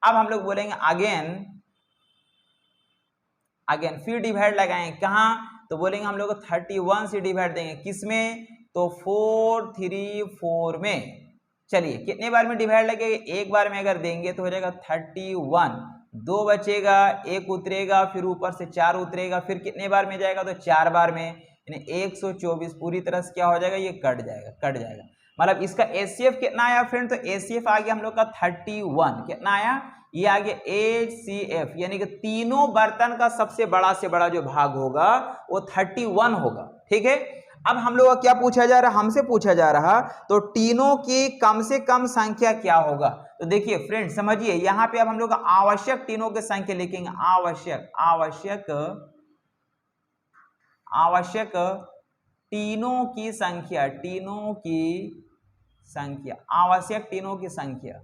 अब हम लोग बोलेंगे अगेन फिर डिवाइड लगाएंगे कहाँ, तो बोलेंगे हम लोग 31 से डिवाइड देंगे किसमें, तो 4 3 4 में। चलिए कितने बार में डिवाइड लगेगा, एक बार में अगर देंगे तो हो जाएगा 31, 2 बचेगा, 1 उतरेगा, फिर ऊपर से 4 उतरेगा, फिर कितने बार में जाएगा, तो 4 बार में, यानी 124 पूरी तरह से क्या हो जाएगा, ये कट जाएगा। मतलब इसका एचसीएफ कितना आया फ्रेंड, तो एचसीएफ आ गया हम लोग का 31। कितना आया, ये आ गया एचसीएफ, यानी कि तीनों बर्तन का सबसे बड़ा से बड़ा जो भाग होगा वो 31 होगा। ठीक है, अब हम लोग का क्या पूछा जा रहा, हमसे पूछा जा रहा तो तीनों की कम से कम संख्या क्या होगा। तो देखिए फ्रेंड समझिए, यहाँ पे अब हम लोग आवश्यक तीनों की संख्या लिखेंगे, आवश्यक तीनों की संख्या।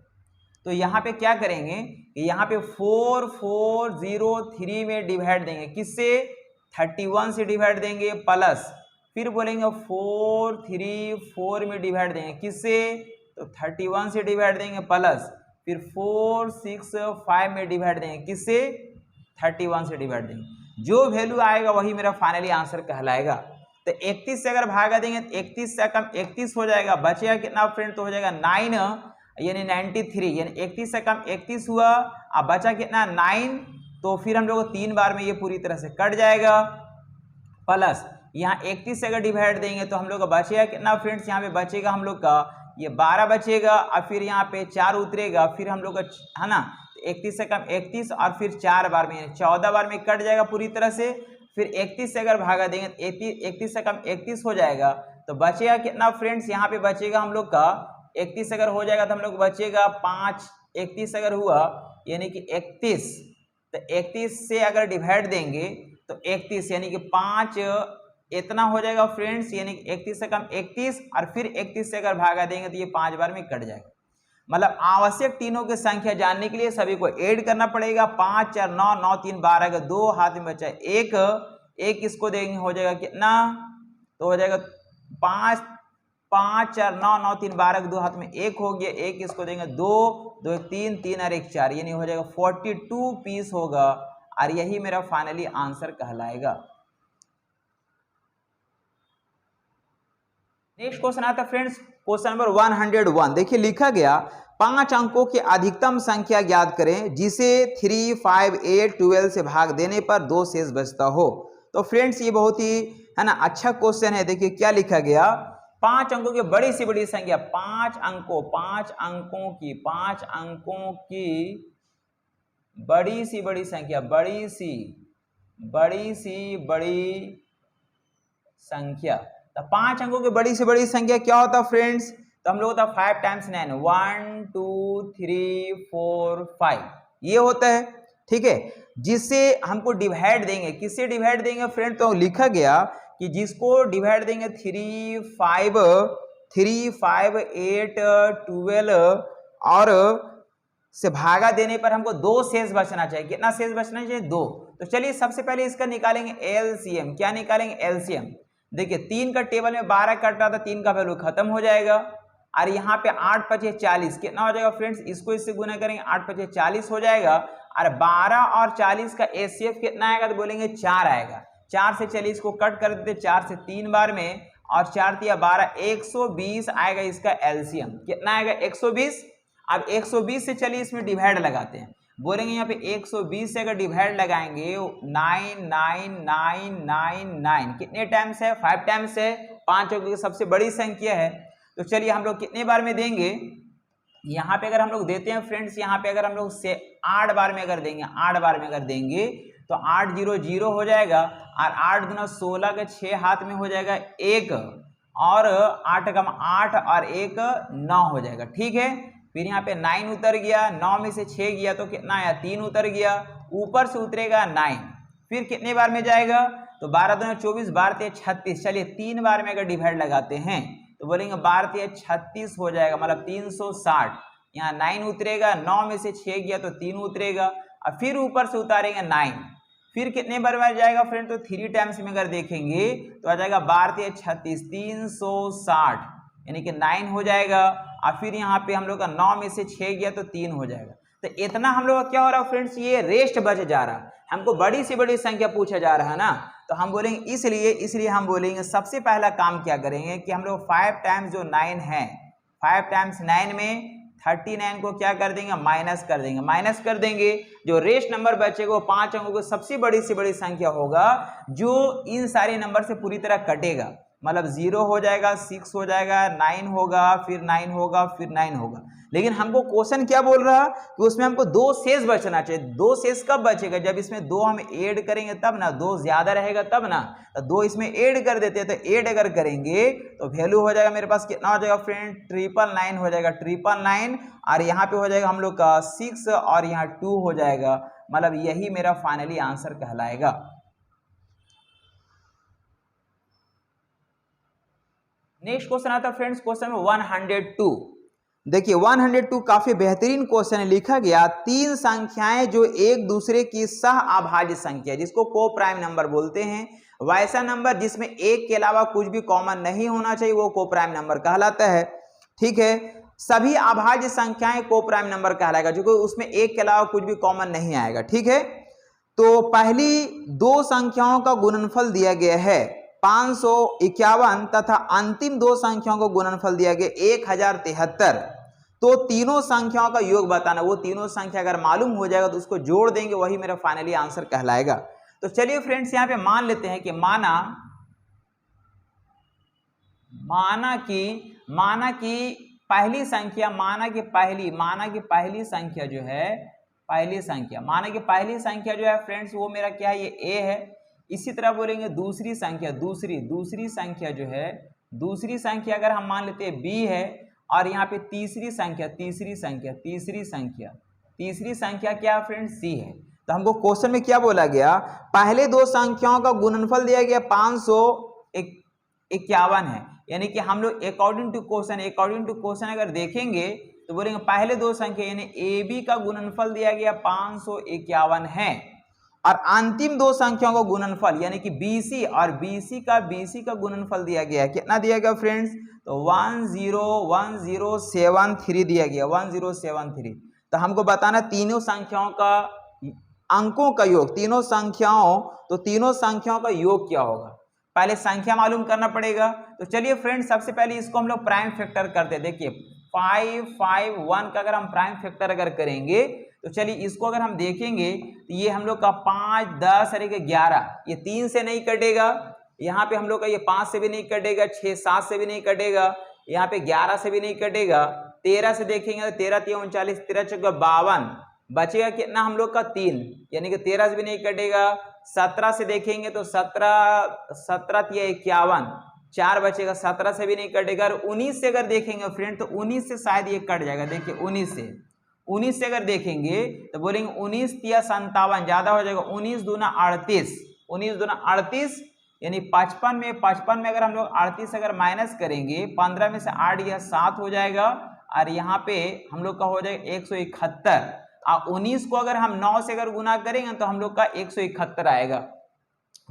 तो यहाँ पे क्या करेंगे, यहाँ पे 4403 में डिवाइड देंगे किससे, 31 से डिवाइड देंगे, प्लस फिर बोलेंगे 434 में डिवाइड देंगे किससे, तो 31 से डिवाइड देंगे, प्लस फिर 465 में डिवाइड देंगे किससे, 31 से डिवाइड देंगे। जो वैल्यू आएगा वही मेरा फाइनली आंसर कहलाएगा। तो 31 से अगर भागा देंगे तो 31 से कम 31 हो जाएगा, बचेगा कितना फ्रेंड, तो हो जाएगा 9 यानी 93, यानी 31 से कम 31 हुआ, अब बचा कितना 9, तो फिर हम लोग 3 बार में ये पूरी तरह से कट जाएगा। प्लस यहाँ 31 से अगर डिवाइड देंगे तो हम लोग का बचेगा कितना फ्रेंड्स, यहाँ पे बचेगा हम लोग का ये 12 बचेगा, और फिर यहाँ पे 4 उतरेगा, फिर हम लोग का है ना 31 से कम 31 और फिर 4 बार में 14 बार में कट जाएगा पूरी तरह से। फिर 31 से अगर भागा देंगे 31 से कम 31 हो जाएगा, तो बचेगा कितना फ्रेंड्स, यहाँ पे बचेगा हम लोग का 31 अगर हो जाएगा तो हम लोग बचेगा 5, 31 अगर हुआ यानी कि 31, तो 31 से अगर डिवाइड देंगे तो 31 यानी कि 5 इतना हो जाएगा फ्रेंड्स, यानी कि 31 से कम 31 और फिर 31 से अगर भागा देंगे तो ये 5 बार में कट जाएगा। मतलब आवश्यक तीनों की संख्या जानने के लिए सभी को ऐड करना पड़ेगा। 5 4 9 9 3 12 का 2 हाथ में बचा 1 इसको देंगे हो जाएगा कितना, तो हो जाएगा 5 5 4 9 9 3 12 के 2 हाथ में 1 हो गया, 1 इसको देंगे 2 2 1 3 3 और 1 4, यानी हो जाएगा 42 पीस होगा, और यही मेरा फाइनली आंसर कहलाएगा। नेक्स्ट क्वेश्चन आता है फ्रेंड्स, क्वेश्चन नंबर 101। देखिए लिखा गया 5 अंकों की अधिकतम संख्या ज्ञात करें जिसे 3 5 8 12 से भाग देने पर 2 शेष बचता हो। तो फ्रेंड्स ये बहुत ही है ना अच्छा क्वेश्चन है। देखिए क्या लिखा गया, 5 अंकों की बड़ी से बड़ी संख्या, 5 अंकों की बड़ी सी बड़ी संख्या, बड़ी संख्या। तो 5 अंकों की बड़ी से बड़ी संख्या क्या होता है फ्रेंड्स, तो हम लोग होता 5 टाइम्स 9, 1 2 3 4 5 ये होता है। ठीक है, जिससे हमको डिवाइड देंगे, किससे डिवाइड देंगे फ्रेंड, तो लिखा गया कि जिसको डिवाइड देंगे 3 5 8 12 और से भागा देने पर हमको 2 शेष बचना चाहिए। कितना शेष बचना चाहिए, 2। तो चलिए सबसे पहले इसका निकालेंगे एलसीएम। क्या निकालेंगे, एलसीएम। देखिए 3 का टेबल में 12 कट रहा था, 3 का वैल्यू खत्म हो जाएगा, और यहाँ पे 8 5 40 कितना हो जाएगा फ्रेंड्स, इसको इससे गुना करेंगे 8 5 40 हो जाएगा, और 12 और 40 का एचसीएफ कितना आएगा, तो बोलेंगे 4 आएगा। 4 से 40 को कट कर देते 4 से 3 बार में, और 4 3 12 120 आएगा इसका एलसीएम। कितना आएगा, 120। अब 120 से चलिए इसमें डिवाइड लगाते हैं, बोलेंगे यहाँ पे 120 से अगर डिवाइड लगाएंगे 9 9 9 9 9 कितने टाइम्स है, 5 टाइम्स है, 5 अंकों की सबसे बड़ी संख्या है। तो चलिए हम लोग कितने बार में देंगे, यहाँ पे अगर हम लोग देते हैं फ्रेंड्स, यहाँ पे अगर हम लोग से 8 बार में अगर देंगे, 8 बार में अगर देंगे तो 8 0 0 हो जाएगा, और 8 गुना 16 के 6 हाथ में हो जाएगा 1, और 8 कम 8 और 1 9 हो जाएगा। ठीक है, फिर यहाँ पे 9 उतर गया, 9 में से 6 गया तो कितना आया, 3 उतर गया, ऊपर से उतरेगा 9, फिर कितने बार में जाएगा, तो 12 दूनी 24, 12 तिया 36। चलिए 3 बार में अगर डिवाइड लगाते हैं तो बोलेंगे 12 तिया 36 हो जाएगा, मतलब 360। यहाँ 9 उतरेगा, 9 में से 6 गया तो 3 उतरेगा, और फिर ऊपर से उतारेंगे 9, फिर कितने बार में जाएगा फ्रेंड, तो 3 टाइम्स में अगर देखेंगे तो आ जाएगा 12 तिया 36, 360, यानी कि 9 हो जाएगा, और फिर यहाँ पे हम लोग का 9 में से 6 गया तो 3 हो जाएगा। तो इतना हम लोग का क्या हो रहा है फ्रेंड्स, ये रेस्ट बच जा रहा है, हमको बड़ी से बड़ी संख्या पूछा जा रहा है ना, तो हम बोलेंगे इसलिए हम बोलेंगे सबसे पहला काम क्या करेंगे कि हम लोग 5 टाइम्स जो 9 है, 5 टाइम्स 9 में 39 को क्या कर देंगे, माइनस कर देंगे, जो रेस्ट नंबर बचेगा वो 5 अंकों को सबसे बड़ी से बड़ी संख्या होगा जो इन सारे नंबर से पूरी तरह कटेगा, मतलब 0 हो जाएगा, 6 हो जाएगा, 9 होगा, फिर 9 होगा, फिर 9 होगा। लेकिन हमको क्वेश्चन क्या बोल रहा कि उसमें हमको 2 शेष बचना चाहिए। 2 शेष कब बचेगा, जब इसमें 2 हम ऐड करेंगे तब ना, 2 ज्यादा रहेगा तब ना, तो 2 इसमें ऐड कर देते हैं, तो ऐड अगर करेंगे तो वैल्यू हो जाएगा मेरे पास कितना हो जाएगा फ्रेंड, 999 हो जाएगा, 999, और यहाँ पे हो जाएगा हम लोग का 6 और यहाँ 2 हो जाएगा, मतलब यही मेरा फाइनली आंसर कहलाएगा। नेक्स्ट क्वेश्चन आता है फ्रेंड्स, क्वेश्चन 102। देखिए 102 काफी बेहतरीन क्वेश्चन है, लिखा गया 3 संख्याएं जो एक दूसरे की सह अभाज्य संख्या, जिसको को प्राइम नंबर बोलते हैं, वैसा नंबर जिसमें एक के अलावा कुछ भी कॉमन नहीं होना चाहिए वो को प्राइम नंबर कहलाता है। ठीक है, सभी अभाज्य संख्याएं को प्राइम नंबर कहलाएगा, जो कि उसमें एक के अलावा कुछ भी कॉमन नहीं आएगा। ठीक है, तो पहली 2 संख्याओं का गुणनफल दिया गया है 551 तथा अंतिम 2 संख्याओं को गुणनफल दिया गया 1073, तो तीनों संख्याओं का योग बताना। वो तीनों संख्या अगर मालूम हो जाएगा तो उसको जोड़ देंगे, वही मेरा फाइनली आंसर कहलाएगा। तो चलिए फ्रेंड्स यहाँ पे मान लेते हैं कि माना कि पहली संख्या, माना कि पहली संख्या जो है, माना कि पहली संख्या जो है फ्रेंड्स वो मेरा क्या है, ये a है। इसी तरह बोलेंगे दूसरी संख्या, दूसरी संख्या जो है, दूसरी संख्या अगर हम मान लेते हैं b है, और यहाँ पे तीसरी संख्या क्या है फ्रेंड्स, c है। तो हमको क्वेश्चन में क्या बोला गया, पहले 2 संख्याओं का गुणनफल दिया गया 551 है, यानी कि हम लोग अकॉर्डिंग टू क्वेश्चन अगर देखेंगे तो बोलेंगे पहले 2 संख्या यानी AB का गुणनफल दिया गया 551 है, और अंतिम 2 संख्याओं का गुणनफल यानी कि BC और BC का गुणनफल दिया गया, कितना दिया गया फ्रेंड्स, तो 1073 दिया गया, 1073। तो हमको बताना तीनों संख्याओं का अंकों का योग, तीनों संख्याओं का योग क्या होगा, पहले संख्या मालूम करना पड़ेगा। तो चलिए फ्रेंड्स सबसे पहले इसको हम लोग प्राइम फैक्टर करते हैं। देखिए 551 का अगर हम प्राइम फैक्टर अगर करेंगे तो चलिए इसको अगर हम देखेंगे तो ये हम लोग का 5 10 अरे 11, ये 3 से नहीं कटेगा, यहाँ पे हम लोग का ये 5 से भी नहीं कटेगा, 6 7 से भी नहीं कटेगा, यहाँ पे 11 से भी नहीं कटेगा, 13 से देखेंगे तो 13 3 39, 13 चौका 52, बचेगा कितना हम लोग का 3, यानी कि 13 से भी नहीं कटेगा। 17 से देखेंगे तो 17 तिया 51, 4 बचेगा, 17 से भी नहीं कटेगा। और 19 से अगर देखेंगे फ्रेंड तो 19 से शायद ये कट जाएगा। देखिए 19 से अगर देखेंगे तो बोलेंगे 19 तिया 57, ज्यादा हो जाएगा, 19 दूना 38, यानी 55 में अगर हम लोग 38 अगर माइनस करेंगे, 15 में से 8 यह 7 हो जाएगा, और यहाँ पे हम लोग का हो जाएगा 171, और 19 को अगर हम 9 से अगर गुना करेंगे तो हम लोग का 171 आएगा।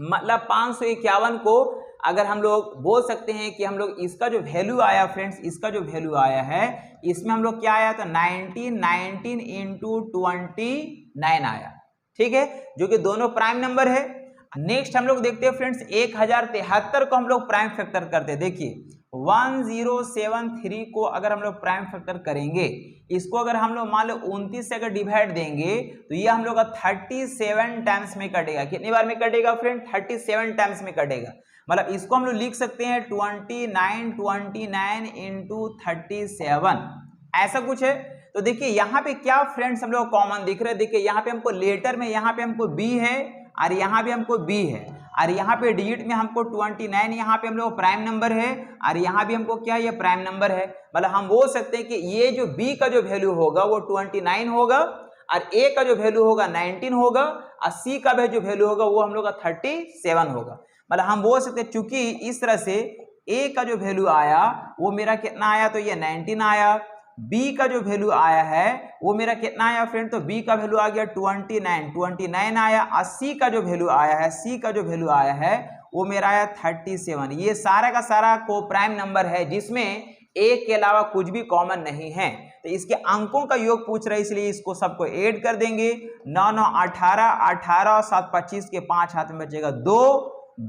मतलब 551 को अगर हम लोग बोल सकते हैं कि हम लोग इसका जो वैल्यू आया फ्रेंड्स, इसका जो वैल्यू आया है इसमें हम लोग क्या आया, तो 19 इंटू 29 आया। ठीक है, जो कि दोनों प्राइम नंबर है। नेक्स्ट हम लोग देखते हैं फ्रेंड्स 1073 को हम लोग प्राइम फैक्टर करते हैं। देखिए 1073 को अगर हम लोग प्राइम फैक्टर करेंगे, इसको अगर हम लोग मान लो 29 से अगर डिवाइड देंगे तो ये हम लोग का 37 टाइम्स में कटेगा। कितनी बार में कटेगा फ्रेंड, 37 टाइम्स में कटेगा। मतलब इसको हम लोग लिख सकते हैं 29 इंटू 37, ऐसा कुछ है। तो देखिए यहाँ पे क्या फ्रेंड्स हम लोग कॉमन दिख रहा है, देखिए यहाँ पे हमको लेटर में यहाँ पे हमको बी है, और यहाँ भी हमको बी है, और यहाँ पे डिजिट में हमको 29, यहाँ पे हम लोग प्राइम नंबर है, और यहाँ भी हमको क्या है, ये प्राइम नंबर है। मतलब हम बोल सकते हैं कि ये जो बी का जो वैल्यू होगा वो 29 होगा, और ए का जो वैल्यू होगा 19 होगा और सी का जो वैल्यू होगा वो हम लोग का 37 होगा। मतलब हम बोल सकते हैं चूंकि इस तरह से ए का जो वैल्यू आया वो मेरा कितना आया, तो ये 19 आया। बी का जो वैल्यू आया है वो मेरा कितना आया फ्रेंड, तो बी का वैल्यू आ गया 29 आया। और सी का जो वैल्यू आया है, सी का जो वैल्यू आया है वो मेरा आया 37। ये सारा का सारा को प्राइम नंबर है जिसमें एक के अलावा कुछ भी कॉमन नहीं है। तो इसके अंकों का योग पूछ रहे इसलिए इसको सबको ऐड कर देंगे। 9 9 18, 18 और 7 25 के 5 हाथ में बचेगा 2,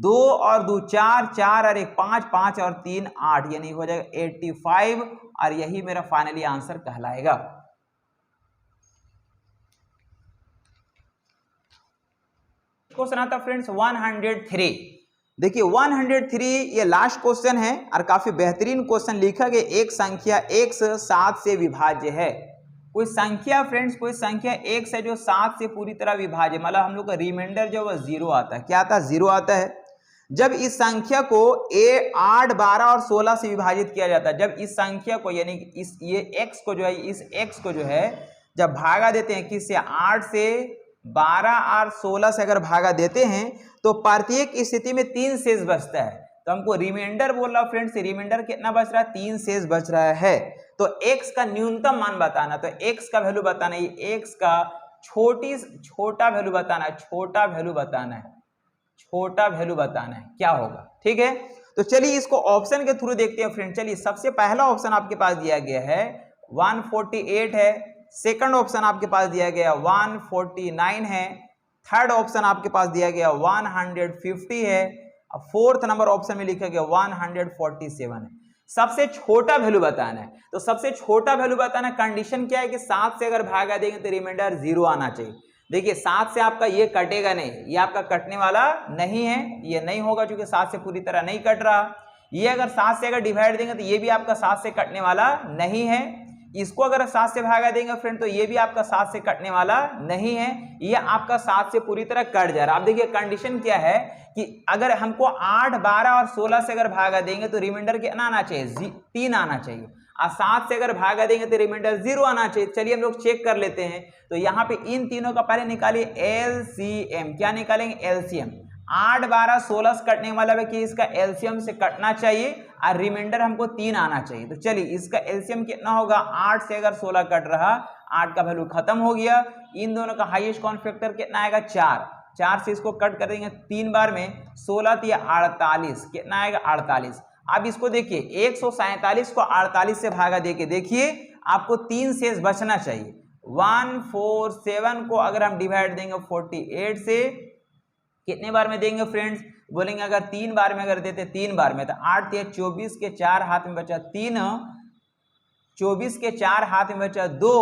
2 और 2 4, 4 और 1 5, 5 और 3 8, यानी हो जाएगा 85 और यही मेरा फाइनली आंसर कहलाएगा। क्वेश्चन आता फ्रेंड्स 103। देखिए 103 ये लास्ट क्वेश्चन है और काफी बेहतरीन क्वेश्चन लिखा गया। एक संख्या x 7 से विभाज्य है। कोई संख्या फ्रेंड्स, कोई संख्या x है जो 7 से पूरी तरह विभाज्य, मतलब हम लोग का रिमाइंडर जो है 0 आता है। क्या आता है? 0 आता है। जब इस संख्या को 8, 12 और 16 से विभाजित किया जाता है, जब इस संख्या को यानी इस ये x को जो है, इस x को जो है जब भागा देते हैं किससे, 8 से, 12 और 16 से अगर भागा देते हैं तो प्रत्येक स्थिति में 3 शेष बचता है। तो हमको रिमाइंडर बोल रहा फ्रेंड्स, रिमाइंडर कितना बच रहा है? 3 शेष बच रहा है। तो x का न्यूनतम मान बताना, तो x का वैल्यू बताना, ये x का छोटा वैल्यू बताना है, छोटा वैल्यू बताना है, छोटा वैल्यू बताना है क्या होगा। ठीक है, तो चलिए इसको ऑप्शन के थ्रू देखते हैं फ्रेंड। चलिए सबसे पहला ऑप्शन आपके पास दिया गया है 148 है, सेकंड ऑप्शन आपके पास दिया गया 149 है, थर्ड ऑप्शन आपके पास दिया गया 150 है, फोर्थ नंबर ऑप्शन में लिखा गया 147 है। सबसे छोटा वैल्यू बताना है, तो सबसे छोटा वैल्यू बताना, कंडीशन क्या है कि 7 से अगर भागा देंगे तो रिमाइंडर 0 आना चाहिए। देखिए 7 से आपका ये कटेगा नहीं, ये आपका कटने वाला नहीं है, ये नहीं होगा क्योंकि 7 से पूरी तरह नहीं कट रहा। ये अगर 7 से अगर डिवाइड देंगे तो ये भी आपका 7 से कटने वाला नहीं है। इसको अगर 7 से भागा देंगे फ्रेंड तो ये भी आपका 7 से कटने वाला नहीं है, ये आपका 7 से पूरी तरह कट जा रहा है। अब देखिए कंडीशन क्या है कि अगर हमको 8, 12 और 16 से अगर भागा देंगे तो रिमाइंडर कितना आना चाहिए? 3 आना चाहिए। और 7 से अगर भागा देंगे तो रिमाइंडर 0 आना चाहिए। चलिए हम लोग चेक कर लेते हैं। तो यहाँ पे इन तीनों का पहले निकालिए एलसीएम। क्या निकालेंगे? एलसीएम। 8, 12, 16 से कटने वाला है कि इसका एलसीएम से कटना चाहिए और रिमाइंडर हमको 3 आना चाहिए। तो चलिए इसका एलसीएम कितना होगा? 8 से अगर 16 कट रहा, 8 का वैल्यू खत्म हो गया। इन दोनों का हाईएस्ट कॉमन फैक्टर कितना आएगा? 4। 4 से इसको कट कर देंगे 3 बार में, 16 या 48, कितना आएगा? 48। अब इसको देखिए 147 को 48 से भागा देके देखिए आपको 3 शेष बचना चाहिए। 147 को अगर हम डिवाइड देंगे 48 से, कितने बार में देंगे फ्रेंड्स? बोलेंगे अगर 3 बार में अगर देते 3 बार में तो 8 या 24 के 4 हाथ में बचा 3, 24 के 4 हाथ में बचा 2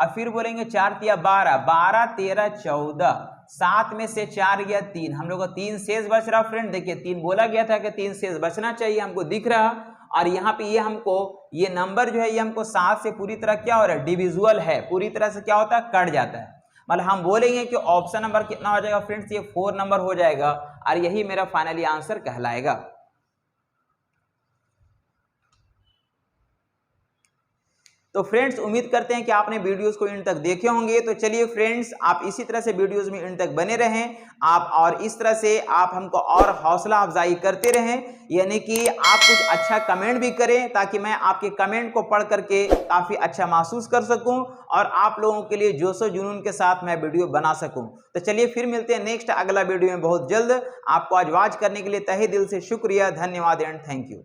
और फिर बोलेंगे 4 या 12, 12, 13, 14, 7 में से 4 गया 3, हम लोग को 3 शेष बच रहा फ्रेंड। देखिए 3 बोला गया था कि 3 शेष बचना चाहिए, हमको दिख रहा। और यहाँ पे ये हमको ये नंबर जो है ये हमको 7 से पूरी तरह क्या हो रहा है? डिविजुअल है, पूरी तरह से क्या होता है? कट जाता है। मतलब हम बोलेंगे कि ऑप्शन नंबर कितना हो जाएगा फ्रेंड्स? ये 4 नंबर हो जाएगा और यही मेरा फाइनली आंसर कहलाएगा। तो फ्रेंड्स उम्मीद करते हैं कि आपने वीडियोस को इन तक देखे होंगे। तो चलिए फ्रेंड्स आप इसी तरह से वीडियोस में इन तक बने रहें आप, और इस तरह से आप हमको और हौसला अफजाई करते रहें, यानी कि आप कुछ अच्छा कमेंट भी करें ताकि मैं आपके कमेंट को पढ़ करके काफ़ी अच्छा महसूस कर सकूं और आप लोगों के लिए जोशो जुनून के साथ मैं वीडियो बना सकूं। तो चलिए फिर मिलते हैं नेक्स्ट अगला वीडियो में बहुत जल्द। आपको आज वॉच करने के लिए तहे दिल से शुक्रिया, धन्यवाद एंड थैंक यू।